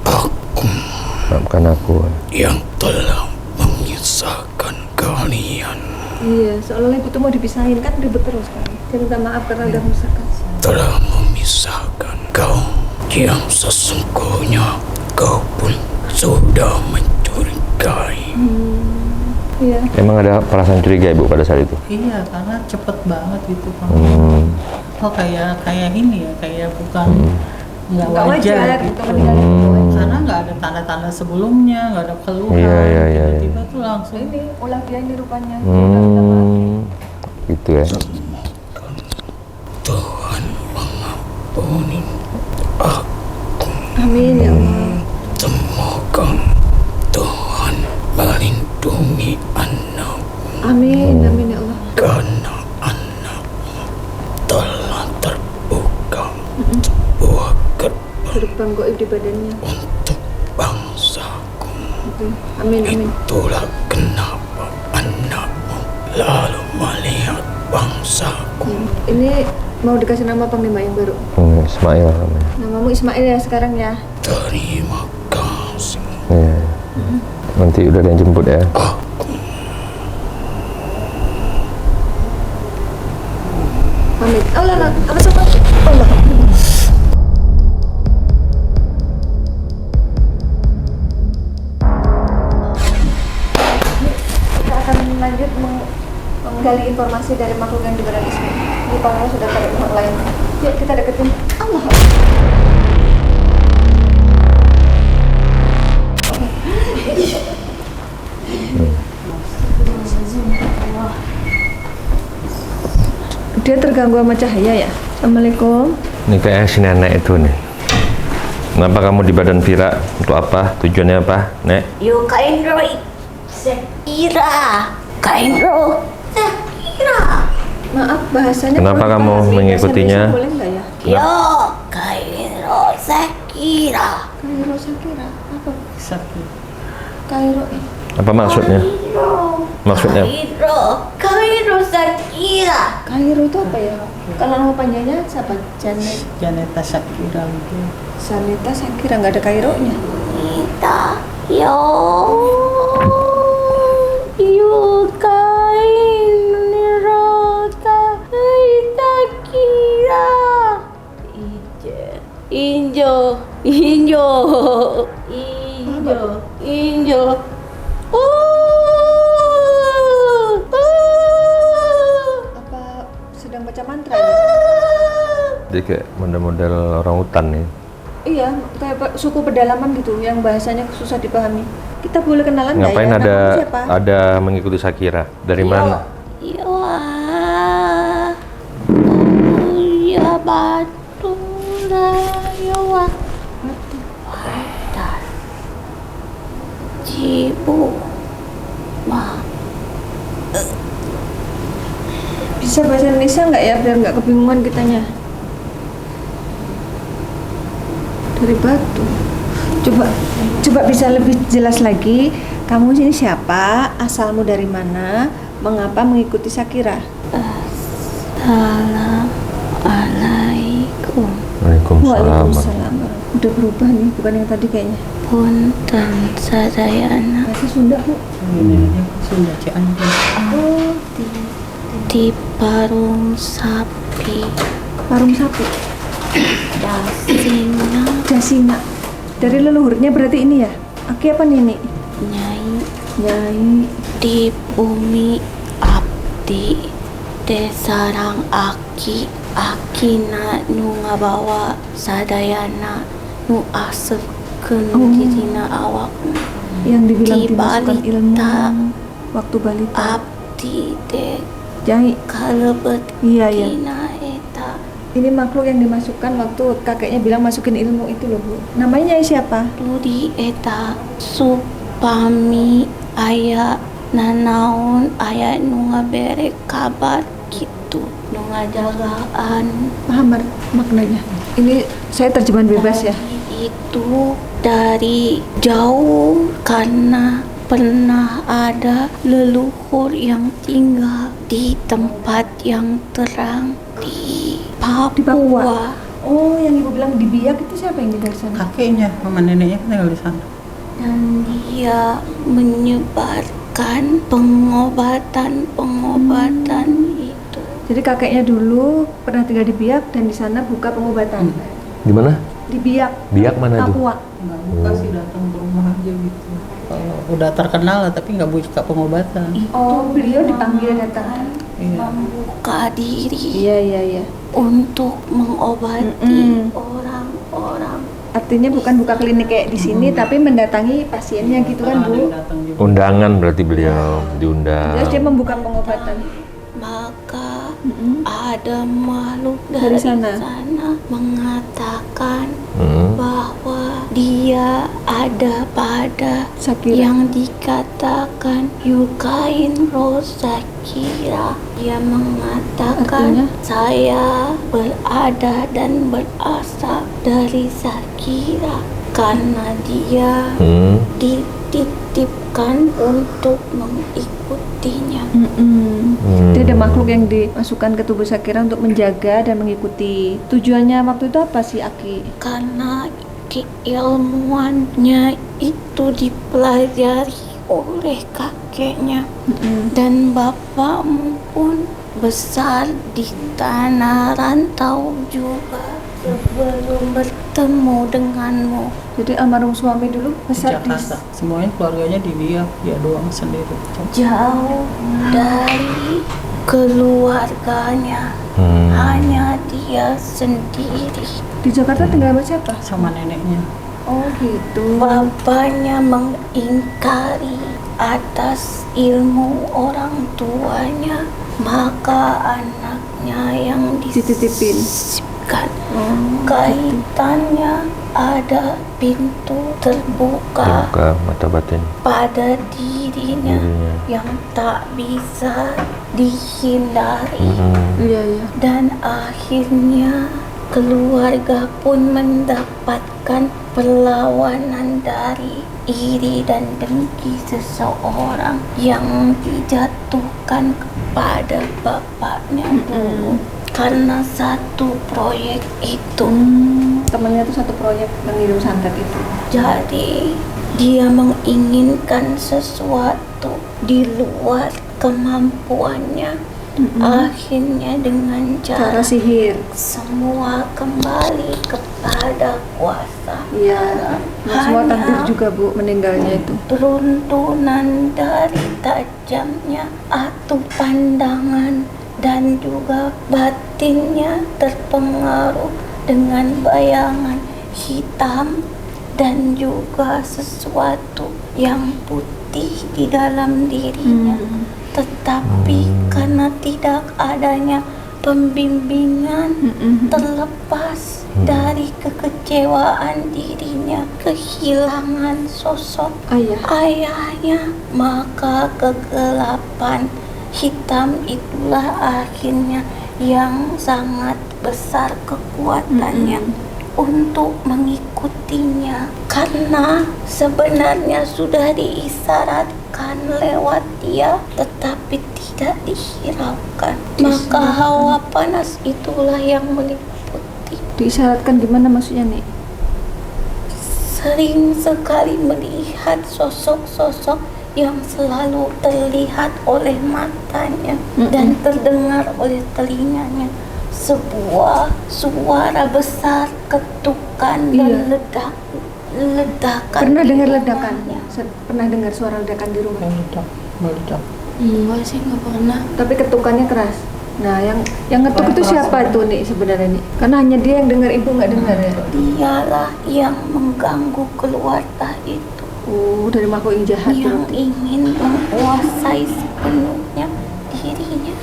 aku Maafkan aku. yang telah memisahkan kalian, Iya, seolah-olah ibu tuh mau dipisahin kan ribet terus kan. Dia minta maaf karena udah memisahkan. telah memisahkan kau yang sesungguhnya kau pun sudah mencurigai. Iya. Emang ada perasaan curiga ibu pada saat itu? Iya, karena cepet banget gitu kan. Oh kayak ini ya, kayak bukan nggak Nggak wajar wajar, gitu. bukan meninggalnya nggak wajar. Karena nggak ada tanda-tanda sebelumnya, nggak ada keluhan. Iya. Tiba-tiba tuh langsung Ini ulah dia ini rupanya. Udah minta maaf. Gitu ya. Tuhan mengampuni aku. Amin ya Allah. Semoga Tuhan melindungi anak Amin, amin ya Allah. karena anakmu telah terbuka sebuah gerbang Gerbang gaib di badannya. untuk bangsaku. Amin, amin. Itulah kenapa anakmu lalu melihat bangsaku. Ini mau dikasih nama panglima yang baru. Ismail namanya. Namamu Ismail ya sekarang ya. Terima kasih. Iya. Nanti udah ada yang jemput ya. Pamit. Allah, apa sama? Allah. Kita akan lanjut menggali informasi dari makhluk yang di badan Ismail. Ini panglima sudah tarik pihak lain. Yuk kita deketin. Allah. Dia terganggu sama cahaya ya. Assalamualaikum. Ini kayak si nenek itu nih. Kenapa kamu di badan Vira? Untuk apa? Tujuannya apa, Nek? Yo Kainro Sekira. Kainro Sekira. Maaf bahasanya. Kenapa boleh kamu bahasa mengikutinya? Indonesia boleh nggak ya? Yo Kainro Sekira. Kairo Sakira. Apa? sakit. Kairo. Apa maksudnya? Maksudnya? Kainro Sekira. Kairo itu apa ya? Kalau nama panjangnya siapa? Janeta Sakira gitu. Sanita Sakira, nggak ada Kaironya. Kita yo Kainro Sekira. Injo. Apa sedang baca mantra ya? Dia kayak model-model orang hutan nih. Iya, kayak suku pedalaman gitu, yang bahasanya susah dipahami. Kita boleh kenalan nggak Ngapain ya? ada Namamu siapa? ada mengikuti Shakira? Dari mana? Ya batu rayawa Badan Cibu Bisa bahasa Indonesia nggak ya, biar nggak kebingungan kitanya? Dari batu. Coba bisa lebih jelas lagi. Kamu sini siapa? Asalmu dari mana? Mengapa mengikuti Shakira? Assalamualaikum Waalaikumsalam. Waalaikumsalam. Udah berubah nih, bukan yang tadi kayaknya. Punten sadayana Bahasa Sunda, Bu. Ini aja Sunda Cianjur. Oh, di parung sapi Parung sapi. dasina Dasina. Dari leluhurnya berarti ini ya? Aki apa Nini? nyai Nyai. di bumi abdi desarang aki nu ngabawa sadayana nu asepkeun Oh. dina awak Yang dibilang Di dimasukkan ilmu balita. waktu balita. abdi de Nyai. kalebet Iya, iya. dina eta Ini makhluk yang dimasukkan waktu kakeknya bilang masukin ilmu itu loh, Bu. Namanya Nyai siapa? Ludi eta supami aya nanaon aya nu ngabere kabar gitu nu ngajagaan Paham maknanya? Ini saya terjemahan bebas ya. itu dari jauh karena pernah ada leluhur yang tinggal di tempat yang terang di Papua. Oh, yang ibu bilang di Biak itu siapa yang tinggal di sana? Kakeknya, mama neneknya kan tinggal di sana. Dan dia menyebarkan pengobatan itu. Jadi kakeknya dulu pernah tinggal di Biak dan di sana buka pengobatan. Di mana? Di Biak. Biak mana tuh? Papua. Nggak buka sih, datang ke rumah aja gitu. Kalau udah terkenal lah, tapi nggak buka pengobatan. Oh, beliau dipanggil datang. Iya. Membuka diri Iya. untuk mengobati orang-orang. Artinya bukan buka klinik kayak di sini, tapi mendatangi pasiennya gitu kan, Ada Bu? yang datang juga. Undangan berarti beliau diundang. Terus dia membuka pengobatan. Maka ada makhluk Dari dari sana. sana mengatakan Hmm. bahwa dia ada pada Sakira. yang dikatakan Yukain Rosakira. Dia Artinya? mengatakan saya berada dan berasal dari Sakira karena dia dititipkan untuk mengikutinya. Dia ada makhluk yang dimasukkan ke tubuh Sakira untuk menjaga dan mengikuti. Tujuannya waktu itu apa sih, Aki? Karena keilmuannya itu dipelajari oleh kakeknya dan bapakmu pun besar di tanah rantau juga sebelum bertemu denganmu. Jadi almarhum suami dulu Di besar di Jakarta. Semuanya keluarganya di Biak, dia doang sendiri. Jauh dari keluarganya, hanya dia sendiri. di Jakarta tinggal sama siapa? Sama neneknya. Oh gitu. Bapaknya mengingkari atas ilmu orang tuanya, maka anaknya yang Dititipin. disisipkan. Kaitannya ada pintu terbuka Buka mata batin. pada dirinya Dirinya. yang tak bisa dihindari. Iya. Dan akhirnya keluarga pun mendapatkan perlawanan dari iri dan dengki seseorang yang dijatuhkan kepada bapaknya dulu karena satu proyek itu. Temennya tuh satu proyek mengirim santet itu. Jadi dia menginginkan sesuatu di luar kemampuannya. Akhirnya dengan Cara cara sihir. semua kembali kepada kuasa. Iya. Nah, semua Hanya takdir juga, Bu, meninggalnya itu. Runtunan dari tajamnya atau pandangan dan juga batinnya terpengaruh dengan bayangan hitam dan juga sesuatu yang putih di dalam dirinya. Tetapi karena tidak adanya pembimbingan, terlepas dari kekecewaan dirinya, kehilangan sosok ayahnya, maka kegelapan hitam itulah akhirnya yang sangat besar kekuatannya untuk mengikutinya, karena sebenarnya sudah diisyaratkan lewat dia tetapi tidak dihiraukan. Maka hawa panas itulah yang meliputi. Diisyaratkan gimana maksudnya nih? Sering sekali melihat sosok-sosok yang selalu terlihat oleh matanya dan terdengar oleh telinganya. Sebuah suara besar, ketukan dan ledakan. Pernah di dengar ledakan? rumahnya. Pernah dengar suara ledakan di rumah? Meledak. Enggak sih, nggak pernah. Tapi ketukannya keras. Nah, yang ngetuk itu siapa tuh nih sebenarnya nih? Karena hanya dia yang dengar, ibu nggak dengar ya? Dialah yang mengganggu keluarga itu, Dari makhluk yang jahat yang berarti. ingin menguasai sepenuhnya dirinya.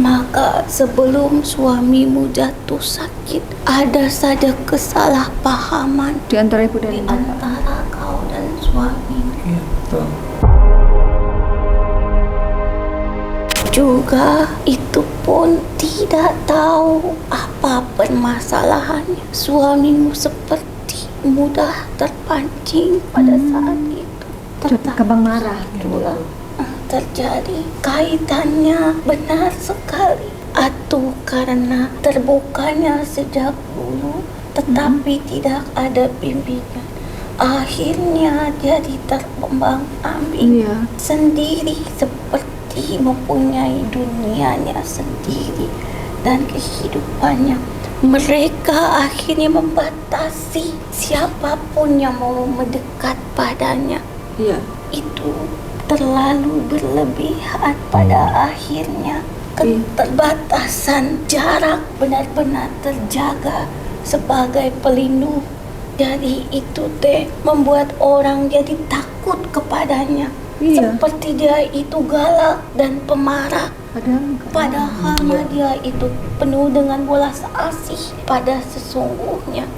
Maka sebelum suamimu jatuh sakit, ada saja kesalahpahaman Di antara ibu dan di bapak. antara kau dan suamimu. Iya, betul. Juga itu pun tidak tahu apa permasalahannya. Suamimu seperti mudah terpancing pada saat itu. Gampang marah. itulah terjadi kaitannya benar sekali. Atau karena terbukanya sejak dulu tetapi tidak ada bimbingan, akhirnya jadi terombang ambing sendiri, seperti mempunyai dunianya sendiri dan kehidupannya. Mereka akhirnya membatasi siapapun yang mau mendekat padanya. Itu terlalu berlebihan. Pada akhirnya keterbatasan jarak benar-benar terjaga sebagai pelindung. Jadi itu membuat orang jadi takut kepadanya. Seperti dia itu galak dan pemarah. Padahal dia itu penuh dengan belas asih pada sesungguhnya.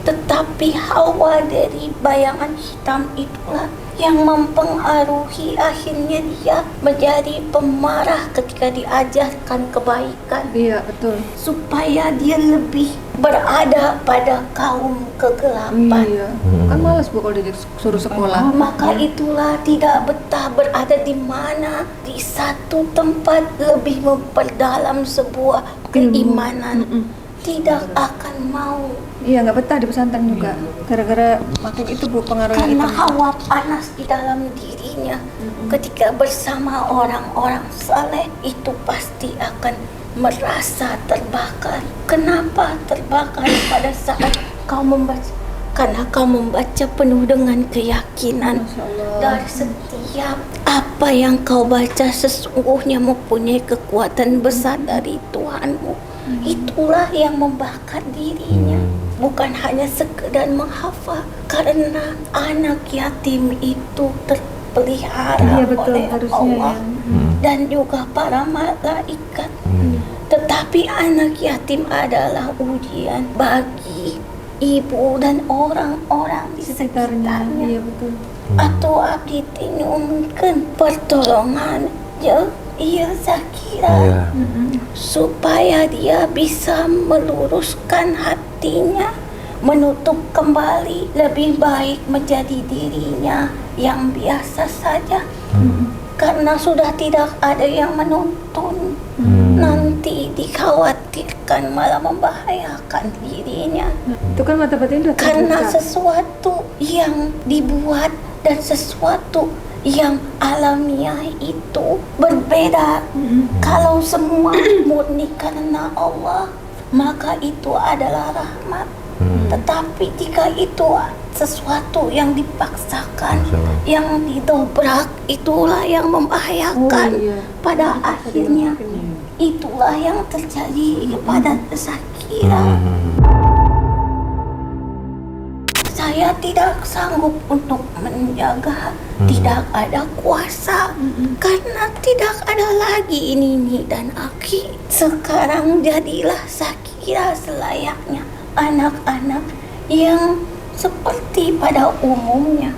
Tetapi hawa dari bayangan hitam itulah yang mempengaruhi, akhirnya dia menjadi pemarah ketika diajarkan kebaikan. Betul. Supaya dia lebih berada pada kaum kegelapan. Kan malas Bu kalau disuruh sekolah. Maka itulah tidak betah berada di mana, di satu tempat lebih memperdalam sebuah keimanan. Tidak akan mau. Nggak betah di pesantren juga. Gara-gara makhluk itu Bu, pengaruh yang Karena hitam. hawa panas di dalam dirinya. Ketika bersama orang-orang saleh itu pasti akan merasa terbakar. Kenapa terbakar pada saat kau membaca? Karena kau membaca penuh dengan keyakinan. Dari setiap apa yang kau baca sesungguhnya mempunyai kekuatan besar dari Tuhanmu. Itulah yang membakar dirinya. Bukan hanya sekedar menghafal. Karena anak yatim itu terpelihara oleh Allah dan juga para malaikat. Tetapi anak yatim adalah ujian bagi ibu dan orang-orang di sekitarnya. Atau abdi mungkin pertolongan Zakira supaya dia bisa meluruskan hatinya, menutup kembali, lebih baik menjadi dirinya yang biasa saja. Karena sudah tidak ada yang menuntun, nanti dikhawatirkan malah membahayakan dirinya. Itu kan mata batin udah Karena terbuka. sesuatu yang dibuat dan sesuatu yang alamiah itu berbeda. Kalau semua murni karena Allah, maka itu adalah rahmat. Tetapi jika itu sesuatu yang dipaksakan, yang didobrak, itulah yang membahayakan. Pada akhirnya itulah yang terjadi kepada Zakira. Saya tidak sanggup untuk menjaga, tidak ada kuasa, karena tidak ada lagi ini dan Aki. Sekarang jadilah Zakira selayaknya anak-anak yang seperti pada umumnya.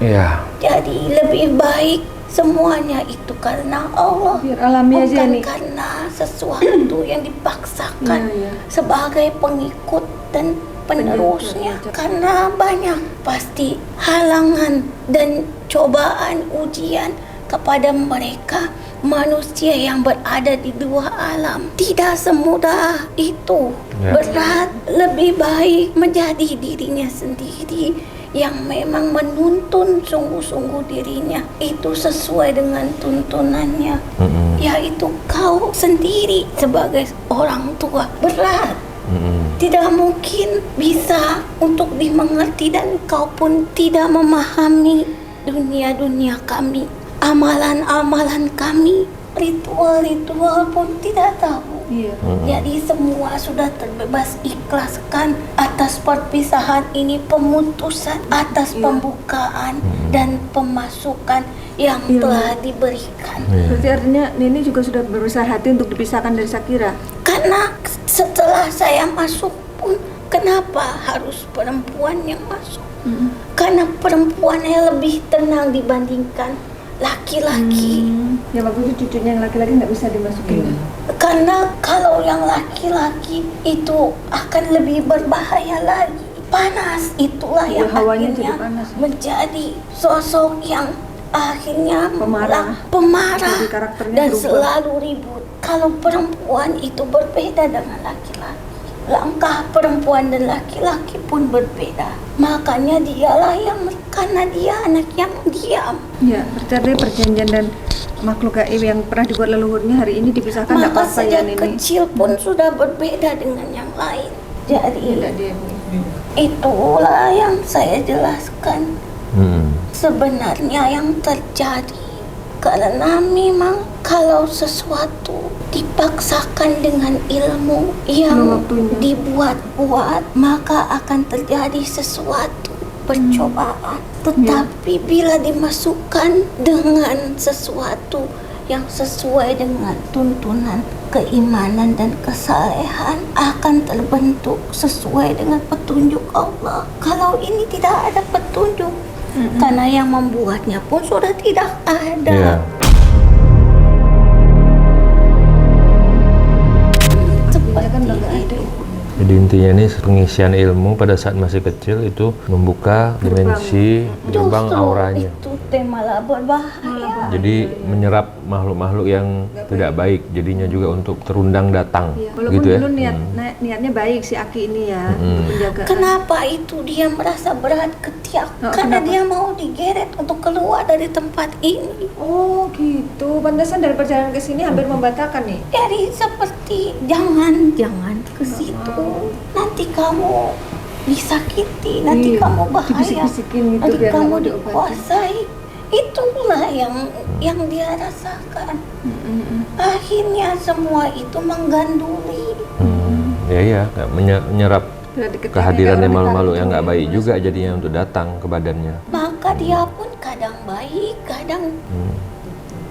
Jadi lebih baik semuanya itu karena Allah, Biar alami aja bukan nih. karena sesuatu yang dipaksakan sebagai pengikut dan penerusnya. Karena banyak pasti halangan dan cobaan ujian kepada mereka manusia yang berada di dua alam. Tidak semudah itu. Berat, lebih baik menjadi dirinya sendiri yang memang menuntun sungguh-sungguh dirinya itu sesuai dengan tuntunannya, yaitu kau sendiri sebagai orang tua. Berat, tidak mungkin bisa untuk dimengerti, dan kau pun tidak memahami dunia-dunia kami, amalan-amalan kami, ritual-ritual pun tidak tahu. Jadi semua sudah terbebas ikhlaskan atas perpisahan ini, pemutusan atas pembukaan dan pemasukan yang telah diberikan. Berarti artinya Neni juga sudah berusaha hati untuk dipisahkan dari Zakira. Karena setelah saya masuk pun, kenapa harus perempuan yang masuk? Karena perempuan yang lebih tenang dibandingkan laki-laki. Ya bagus, cucunya yang laki-laki nggak bisa dimasukin. Karena kalau yang laki-laki itu akan lebih berbahaya lagi. Panas itulah yang hawanya jadi akhirnya panas. menjadi sosok yang akhirnya Pemarah. pemarah Jadi karakternya dan berubah. selalu ribut. Kalau perempuan itu berbeda dengan laki-laki. Langkah perempuan dan laki-laki pun berbeda. Makanya dialah yang, karena dia anak yang diam. Ya, berarti perjanjian dan makhluk gaib yang pernah dibuat leluhurnya hari ini dipisahkan tidak Maka apa-apa ya sejak Nini. kecil pun sudah berbeda dengan yang lain. Jadi Tidak dia Bu. itulah yang saya jelaskan Hmm. sebenarnya yang terjadi. Karena memang kalau sesuatu dipaksakan dengan ilmu yang Belum waktunya. dibuat-buat, maka akan terjadi sesuatu percobaan. Tetapi bila dimasukkan dengan sesuatu yang sesuai dengan tuntunan keimanan dan kesalehan, akan terbentuk sesuai dengan petunjuk Allah. Kalau ini tidak ada petunjuk, karena yang membuatnya pun sudah tidak ada. Iya. Artinya kan udah nggak ada. Jadi intinya ini pengisian ilmu pada saat masih kecil itu membuka dimensi gerbang Justru auranya. itu teh malah berbahaya. Jadi menyerap makhluk-makhluk yang tidak baik, jadinya juga untuk terundang datang, Ya, walaupun gitu ya. dulu niatnya baik si Aki ini ya untuk penjagaan. Kenapa itu dia merasa berat ketiak? Oh, Karena kenapa? dia mau digeret untuk keluar dari tempat ini. Oh gitu, pantesan dari perjalanan ke sini hampir membatalkan nih. Jadi seperti jangan ke situ. Nanti kamu disakiti, nanti Iya, kamu bahaya. dibisik-bisikin gitu Nanti biar kamu nggak mau diobati. dikuasai. Itulah yang dia rasakan. Akhirnya semua itu mengganduli. Iya, nggak menyerap Berarti ketika kehadiran orang malu-malu ditarik yang nggak tuh, baik juga jadinya untuk datang ke badannya. Maka dia pun kadang baik, kadang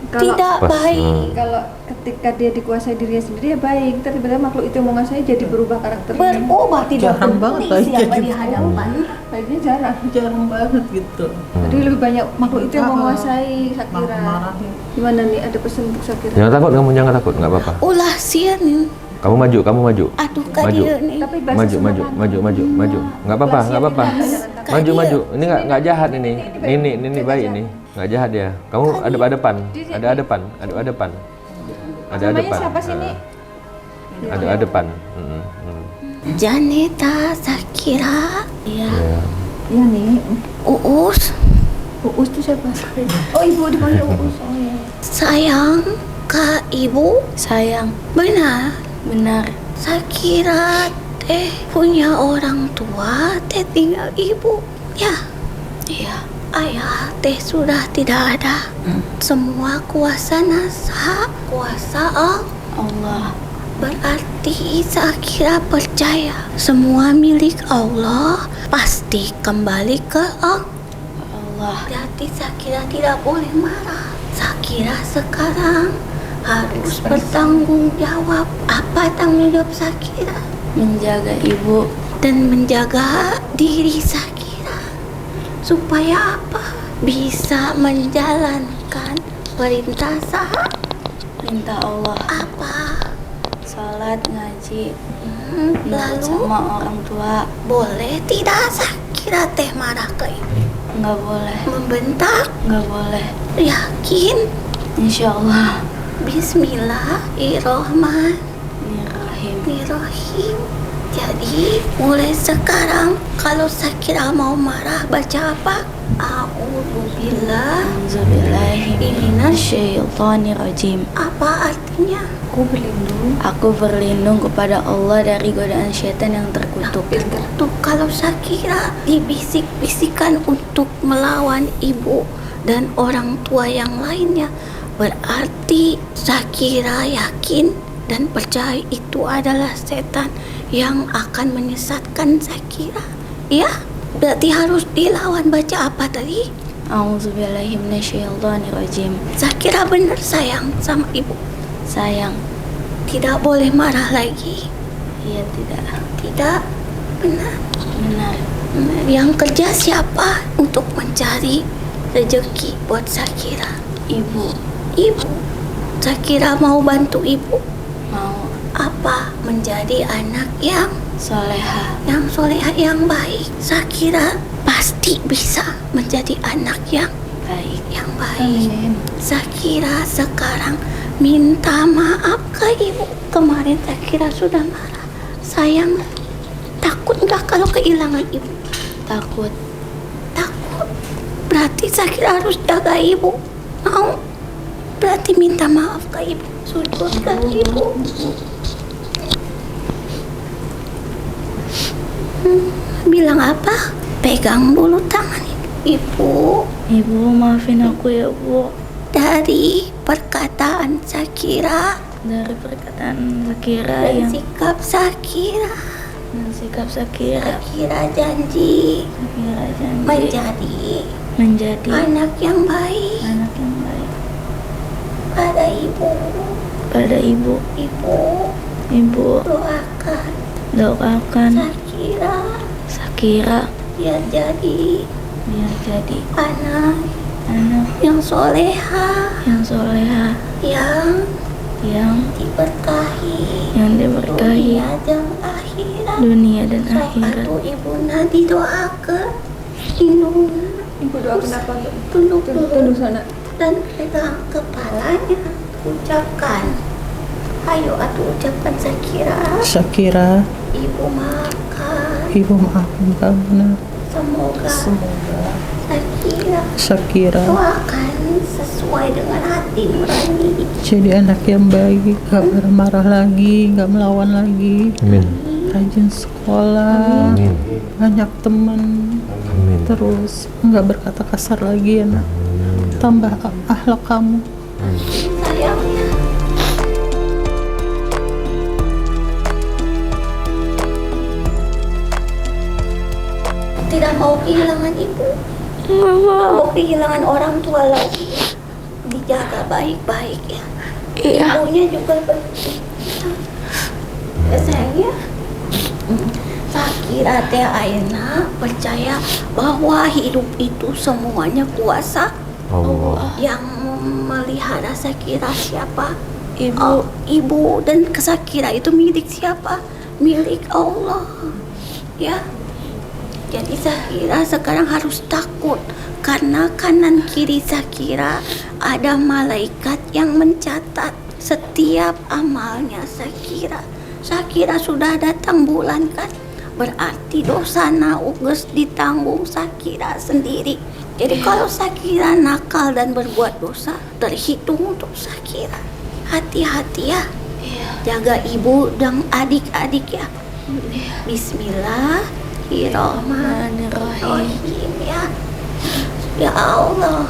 Kalau tidak Pas, baik. kalau ketika dia dikuasai dirinya sendiri ya baik, tapi tiba-tiba makhluk itu yang menguasai jadi berubah karakternya. Berubah, tidak Jarang banget peduli baik siapa kayak di gitu. hadapannya. Baiknya jarang. Jarang banget gitu. Jadi lebih banyak makhluk itu yang Ah, menguasai Sakira. marah-marahin. Gimana nih, ada pesan untuk Sakira? Jangan takut, kamu jangan takut, nggak apa-apa. Ulah sian, Kamu maju. aduh Maju. kadir nih. Tapi bahasa Maju. Nggak apa-apa. Maju. Ini nggak jahat ini. Ini baik ini. Nggak jahat ya. Kamu adep-adepan. Ada adepan. Namanya siapa sih ini? Ada adepan. Janeta Sakira, ya, Ya. Iya nih. Uus, Uus itu siapa? Oh ibu dipanggil Uus. Oh iya. sayang ke ibu, sayang, benar, Sakira teh punya orang tua, teh tinggal ibu, ya, iya, ayah teh sudah tidak ada. Semua kuasa nasa, kuasa Allah. Berarti Sakira percaya semua milik Allah pasti kembali ke Allah. Berarti Sakira tidak boleh marah. Sakira sekarang harus bertanggung jawab. Apa tanggung jawab Sakira? Menjaga ibu dan menjaga diri Sakira. Supaya apa? Bisa menjalankan perintah Allah. Apa? Salat, ngaji, lalu sama orang tua. Boleh tidak Sakira teh marah ke ibu? Nggak boleh. Membentak? Nggak boleh. Yakin? Insya Allah. Bismillahirrahmanirrahim. Jadi mulai sekarang kalau Sakira mau marah baca apa? A'udzubillahi minasyaitonirrajim. Apa artinya? Aku berlindung kepada Allah dari godaan syaitan yang terkutuk. Tuh, kalau Sakira dibisik-bisikan untuk melawan ibu dan orang tua yang lainnya, berarti Sakira yakin dan percaya itu adalah setan yang akan menyesatkan Sakira. Ya, berarti harus dilawan. Baca apa tadi? A'udzubillahi minasyaitonirrajim. Sakira benar sayang sama ibu. Sayang. Tidak boleh marah lagi. Iya, tidak. Benar. Yang kerja siapa untuk mencari rezeki buat Sakira? Ibu. Sakira mau bantu ibu? Mau. Apa? Menjadi anak yang soleha. Yang soleha, yang baik. Sakira pasti bisa menjadi anak yang baik. Yang baik. Sakira sekarang minta maaf ke ibu. Kemarin Sakira sudah marah. Sayang, takut nggak kalau kehilangan ibu? Takut. Takut. Berarti Sakira harus jaga ibu. Mau? Berarti minta maaf ke ibu. Sujud ke ibu. Bilang apa? Pegang dulu tangan ibu. Ibu, maafin aku ya, Bu. Dari perkataan Sakira Dari perkataan Sakira dan yang sikap Sakira, dan sikap Sakira. Sakira janji Sakira janji menjadi anak yang baik anak yang baik pada ibu. pada ibu. Ibu, doakan Sakira biar jadi anak yang soleha, yang diberkahi dunia dan akhirat. Suatu ibu nanti doakan Ibu doakan apa? tunduk Tunduk sana. dan pegang kepalanya, ucapkan, ayo ucapkan Sakira, ibu maafkan, Ibu maafin kamu nak. semoga Sakira doakan sesuai dengan hati nurani. jadi anak yang baik, gak marah-marah lagi, gak melawan lagi, Amin. rajin sekolah, Amin. banyak teman, Amin. terus nggak berkata kasar lagi ya nak. Tambah akhlak kamu. Sayangnya tidak mau kehilangan ibu, mau kehilangan orang tua lagi. Dijaga baik-baik ya. Ibunya juga penting. Ya sayang ya. Sakira teh ayeuna percaya bahwa hidup itu semuanya kuasa Allah. yang memelihara Sakira siapa? Ibu dan Sakira itu milik siapa? Milik Allah. Ya. Jadi Sakira sekarang harus takut karena kanan kiri Sakira ada malaikat yang mencatat setiap amalnya Sakira. Sakira sudah datang bulan kan? Berarti dosa uges ditanggung Sakira sendiri. Jadi kalau Sakira nakal dan berbuat dosa, terhitung untuk Sakira. Hati-hati ya. Jaga ibu dan adik-adik ya. Bismillahirrahmanirrahim ya. Ya Allah,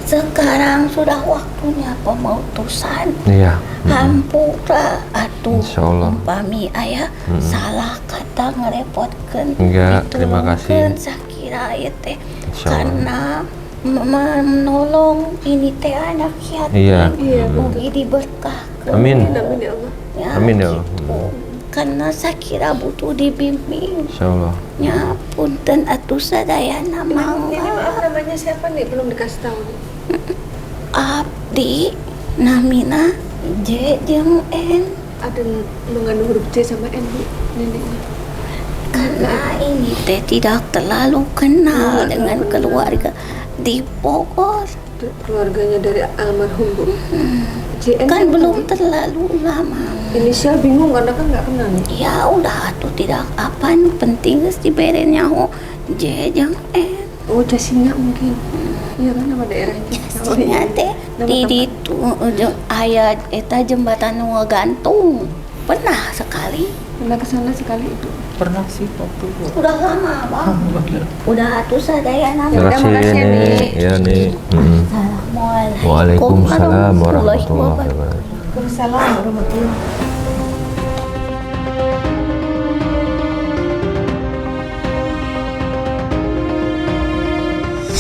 sekarang sudah waktunya pemautusan. Iya. Hampura atuh Insyaallah. umpami aya salah kata ngerepotkeun. Enggak, terima kasih. Ditulungkeun Sakira ieu teh Insyaallah. karena menolong ini teh anak yatim. Iya. Mugi diberkahkeun. Amin. Amin ya Allah. Ya, Amin ya Allah. gitu. Karena Sakira butuh dibimbing. Insyaallah. Ya punten atuh sadayana Ini mangga. maaf namanya siapa nih? Belum dikasih tahu nih. Abdi namina J jeung N. Ada mengandung huruf C sama N, Bu, neneknya. Karena ini teh tidak terlalu kenal dengan keluarga di Bogor. Keluarganya dari almarhum, Bu. JN Kan siapa, belum Bu? terlalu lama. Inisial bingung karena kan nggak kenal nih. Ya udah tuh tidak apa penting geus dibere nyaho J jeung N. Oh, Jasinga mungkin. Iya kan nama daerahnya. Nya teh Nama di tempat. ditu aya eta jembatan nu gantung. Pernah sekali. Pernah kesana sekali itu. Pernah sih waktu itu. Udah lama, Bang. Udah atuh sadayana. Terima kasih makasih ya, nih. Nek. Ya nih. Assalamualaikum Waalaikumsalam warahmatullahi wabarakatuh. wabarakatuh. Waalaikumsalam warahmatullahi.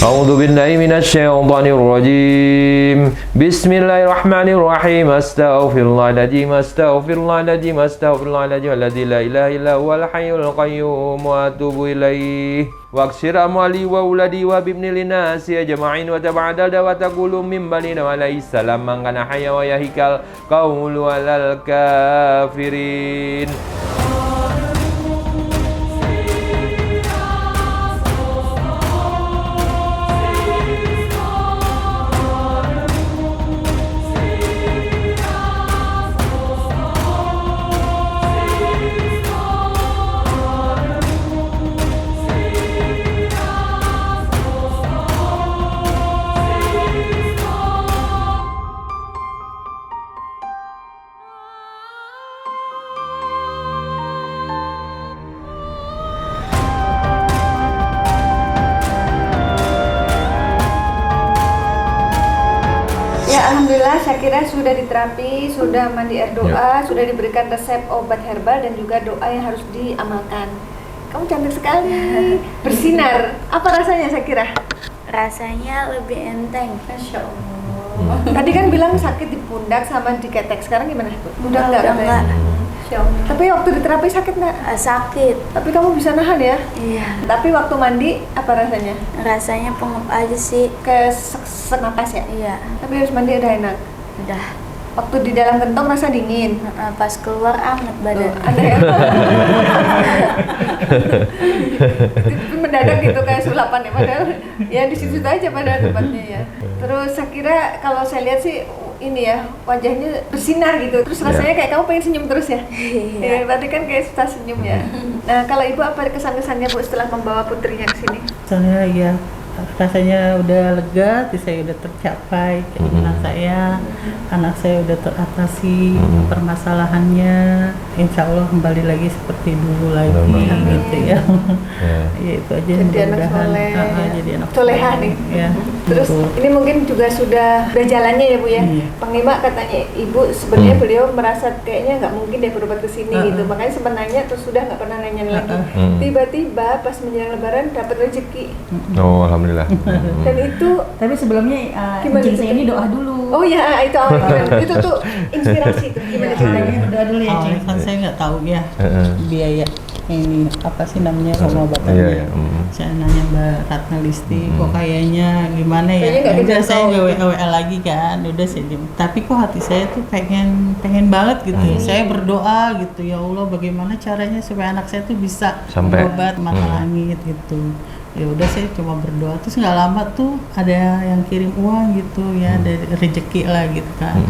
أعوذ بالله من الشيطان الرجيم بسم الله الرحمن الرحيم أستغفر الله العظيم أستغفر الله العظيم أستغفر الله العظيم الذي لا إله إلا هو الحي القيوم وأتوب إليه واكسر أموالي وأولادي وابن للناس أجمعين وتبعدل وتقول من بنينا عليه السلام من كان حيا ويهيك القول على الكافرين. Alhamdulillah Syakira sudah diterapi, sudah mandi air doa, sudah diberikan resep obat herbal dan juga doa yang harus diamalkan. Kamu cantik sekali, bersinar. Apa rasanya Syakira? Rasanya lebih enteng. Masya Allah. Tadi kan bilang sakit di pundak sama di ketek, sekarang gimana? Udah enggak? Udah enggak. Masya Allah. Tapi waktu diterapi sakit nggak? Sakit. Tapi kamu bisa nahan ya? Iya. Tapi waktu mandi apa rasanya? Rasanya pengep aja sih. Kayak sek napas ya? Iya. Tapi harus mandi udah enak. Udah. Waktu di dalam gentong rasa dingin. Pas keluar anget badan. Ada ya? Tapi mendadak gitu kayak sulapan ya, padahal ya di situ aja pada tempatnya ya. Terus saya kira kalau saya lihat sih ini ya, wajahnya bersinar gitu. Terus rasanya kayak kamu pengen senyum terus ya? Ya, tadi kan kayak suka senyum ya. Nah, kalau ibu apa kesan-kesannya Bu setelah membawa putrinya ke sini? Soalnya ya rasanya udah lega, saya udah tercapai keinginan saya, anak saya udah teratasi permasalahannya, insya Allah kembali lagi seperti dulu lagi gitu ya. Ya itu aja, Jadi anak soleh, jadi anak soleha nih. Ya, Terus betul. ini mungkin juga sudah jalannya ya Bu ya. Iya. Panglima katanya ibu sebenarnya beliau merasa kayaknya nggak mungkin deh berobat ke sini gitu. Makanya sebenarnya terus sudah nggak pernah nanya lagi. Tiba-tiba pas menjelang Lebaran dapat rezeki. Oh, alhamdulillah. Dan itu Tapi sebelumnya Gimana izin itu? saya ini doa dulu. oh ya itu awalnya itu tuh inspirasi tuh gimana ceritanya? Doa dulu ya, Cik. Awalnya kan saya nggak tahu ya biaya ini apa sih namanya pengobatannya. Iya, iya. Saya nanya Mbak Ratna Listi, kok kayaknya gimana ya? Kayaknya nggak Udah saya dijangkau. nggak WA lagi kan, udah saya diem. Tapi kok hati saya tuh pengen banget gitu. Saya berdoa gitu, ya Allah bagaimana caranya supaya anak saya tuh bisa Sampai. berobat mata langit gitu. Ya udah saya cuma berdoa, terus nggak lama tuh ada yang kirim uang gitu ya, dari rezeki lah gitu kan,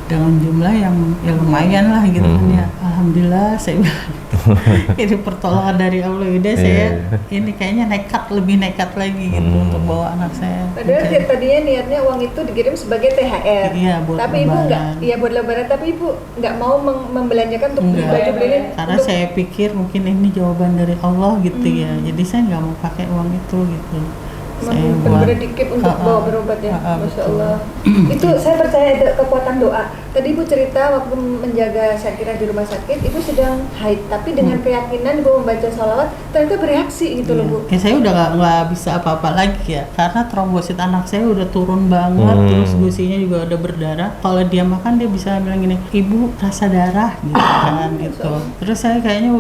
dengan jumlah yang ya lumayan lah gitu kan ya. Alhamdulillah saya bilang ini pertolongan dari Allah. Udah saya ini kayaknya lebih nekat lagi gitu untuk bawa anak saya. Padahal tadinya niatnya uang itu dikirim sebagai THR. Iya, buat tapi ibu lebaran. nggak, iya buat lebaran. Tapi ibu nggak mau membelanjakan untuk beli Enggak. baju beli Karena saya pikir mungkin ini jawaban dari Allah gitu ya. Jadi saya nggak mau pakai uang itu gitu. Saya buat benar-benar dikip untuk bawa berobat ya, Masya betul. Allah. Itu saya percaya ada kekuatan doa. Tadi ibu cerita waktu menjaga Syakira di rumah sakit, ibu sedang haid, tapi dengan keyakinan ibu membaca sholawat, ternyata bereaksi gitu loh Bu. Ya saya udah nggak bisa apa-apa lagi ya, karena trombosit anak saya udah turun banget, terus gusinya juga udah berdarah. Kalau dia makan dia bisa bilang gini, ibu rasa darah gitu kan gitu. Terus saya kayaknya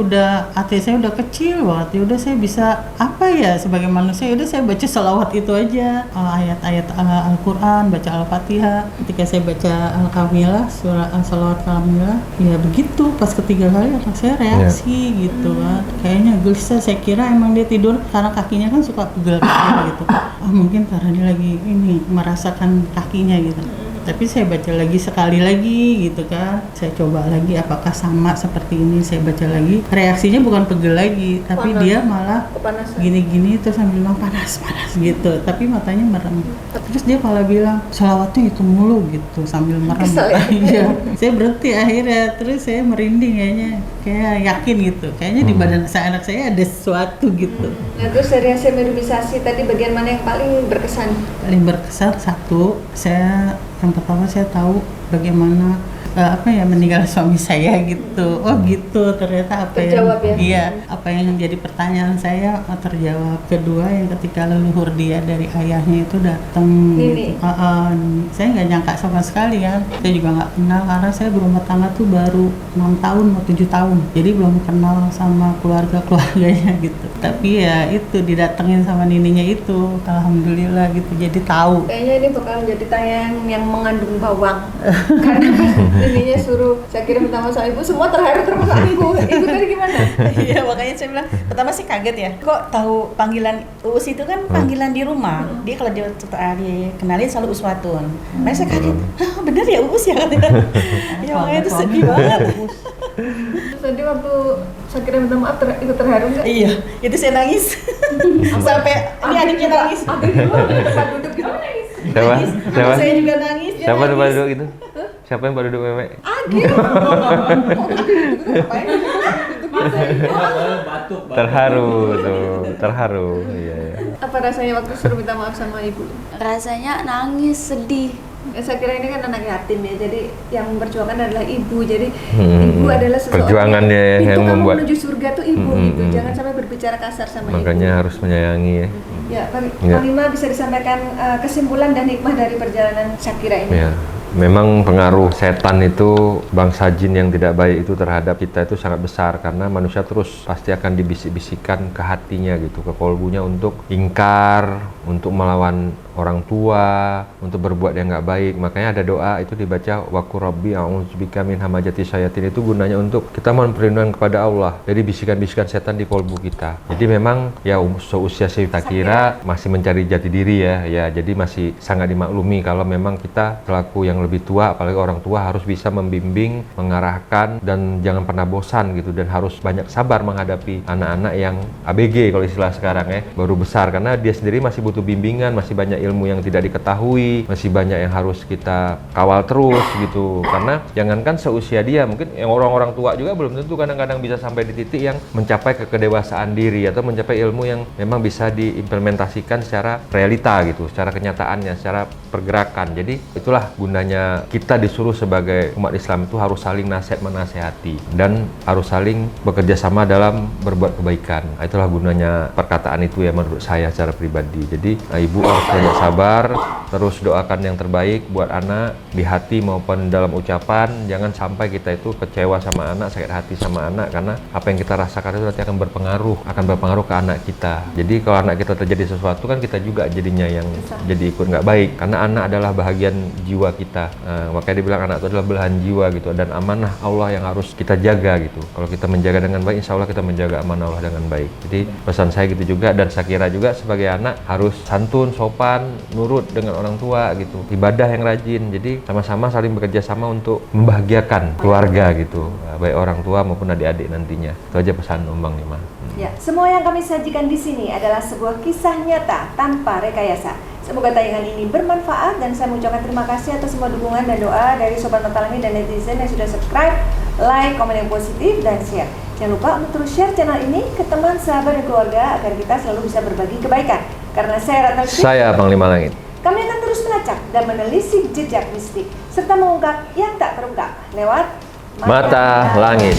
hati saya udah kecil banget, ya udah saya bisa apa ya sebagai manusia, udah saya baca sholawat itu aja, ayat-ayat Al-Quran, baca Al-Fatihah. Ketika saya baca Al-Kamilah, surah sholawat Kamilah, ya begitu. Pas ketiga kali anak saya reaksi gitu kan, kayaknya gelisah. Saya kira emang dia tidur karena kakinya kan suka pegel-pegel gitu. Mungkin karena dia lagi ini merasakan kakinya gitu. Tapi saya baca lagi sekali lagi gitu kan, saya coba lagi apakah sama seperti ini. Saya baca lagi, reaksinya bukan pegel lagi, tapi Panas. dia malah Kepanasan. gini-gini terus sambil bilang panas gitu, tapi matanya merem. Terus dia malah bilang sholawatnya itu mulu gitu sambil merem. Kesel ya? Iya, saya berhenti akhirnya. Terus saya merinding kayaknya, kayak yakin gitu, kayaknya di badan anak saya ada sesuatu gitu. Nah terus dari hasil mediumisasi tadi bagian mana yang paling berkesan? Paling berkesan satu, yang pertama saya tahu bagaimana meninggal suami saya gitu. Oh gitu, ternyata apa Terjawab ya? Iya, apa yang jadi pertanyaan saya terjawab. Kedua, yang ketika leluhur dia dari ayahnya itu datang Nini. gitu. Saya nggak nyangka sama sekali kan. Saya juga nggak kenal karena saya berumah tangga tuh baru 6 tahun atau 7 tahun. Jadi belum kenal sama keluarganya gitu. Tapi ya itu didatengin sama nininya itu. Alhamdulillah gitu. Jadi tahu. Kayaknya ini bakal jadi tayang yang mengandung bawang. Karena ininya suruh Syakira pertama sama ibu, semua terharu termasuk aku. Ibu tadi gimana? Iya, makanya saya bilang pertama sih kaget ya. Kok tahu panggilan Uus itu kan panggilan di rumah. Dia kalau dikenalin selalu Uswatun. Makanya saya kaget. Hah, bener ya Uus ya katanya. Ya makanya itu sedih banget. Terus tadi waktu Syakira minta maaf ikut terharu nggak? Iya, itu saya nangis. Sampai ini adiknya nangis. Adik dulu di tempat duduk gitu nangis. Siapa? Siapa? Saya juga nangis. dia Siapa nangis. tempat duduk itu? Siapa yang pada duduk memek? Agil. Ngapain? Terharu tuh, terharu. Iya, iya. Apa rasanya waktu suruh minta maaf sama ibu? Rasanya nangis, sedih. Saya kira ini kan anak yatim ya, jadi yang memperjuangkan adalah ibu. Jadi ibu adalah seseorang Perjuangannya yang kamu membuat menuju surga tuh ibu gitu. Jangan sampai berbicara kasar sama makanya ibu. harus menyayangi ya. Ya, Panglima bisa disampaikan kesimpulan dan hikmah dari perjalanan Shakira ini. Ya. Memang pengaruh setan itu, bangsa jin yang tidak baik itu terhadap kita itu sangat besar, karena manusia terus pasti akan dibisik-bisikan ke hatinya gitu, ke kolbunya untuk ingkar, untuk melawan orang tua, untuk berbuat yang nggak baik. Makanya ada doa itu dibaca waku rabbi a'udzubika min hamajati syayatin, itu gunanya untuk kita mohon perlindungan kepada Allah dari bisikan-bisikan setan di kolbu kita. Jadi memang ya seusia Shakira masih mencari jati diri ya, jadi masih sangat dimaklumi kalau memang kita selaku yang lebih tua, apalagi orang tua, harus bisa membimbing, mengarahkan, dan jangan pernah bosan gitu, dan harus banyak sabar menghadapi anak-anak yang ABG kalau istilah sekarang ya, baru besar, karena dia sendiri masih butuh bimbingan, masih banyak ilmu yang tidak diketahui, masih banyak yang harus kita kawal terus gitu. Karena jangankan seusia dia, mungkin yang orang-orang tua juga belum tentu kadang-kadang bisa sampai di titik yang mencapai kedewasaan diri atau mencapai ilmu yang memang bisa diimplementasikan secara realita gitu, secara kenyataannya, secara pergerakan. Jadi itulah gunanya kita disuruh sebagai umat Islam itu harus saling menasehati dan harus saling bekerja sama dalam berbuat kebaikan. Itulah gunanya perkataan itu ya menurut saya secara pribadi. Jadi ibu harus banyak sabar, terus doakan yang terbaik buat anak di hati maupun dalam ucapan. Jangan sampai kita itu kecewa sama anak, sakit hati sama anak, karena apa yang kita rasakan itu nanti akan berpengaruh ke anak kita. Jadi kalau anak kita terjadi sesuatu kan kita juga jadinya yang jadi ikut nggak baik, karena anak adalah bahagian jiwa kita. Makanya dibilang anak itu adalah belahan jiwa gitu, dan amanah Allah yang harus kita jaga gitu. Kalau kita menjaga dengan baik, insya Allah kita menjaga amanah Allah dengan baik. Jadi pesan saya gitu juga, dan Shakira juga sebagai anak harus santun, sopan, nurut dengan orang tua gitu, ibadah yang rajin. Jadi sama-sama saling bekerja sama untuk membahagiakan keluarga gitu, baik orang tua maupun adik-adik nantinya. Itu aja pesan Bang Lima. Ya, semua yang kami sajikan di sini adalah sebuah kisah nyata tanpa rekayasa. Semoga tayangan ini bermanfaat, dan saya mengucapkan terima kasih atas semua dukungan dan doa dari Sobat Mata Langit dan netizen yang sudah subscribe, like, komen yang positif, dan share. Jangan lupa untuk terus share channel ini ke teman, sahabat, dan keluarga agar kita selalu bisa berbagi kebaikan. Karena saya Ratna, saya Panglima Langit. Kami akan terus melacak dan menelisik jejak mistik serta mengungkap yang tak terungkap lewat Mata Langit.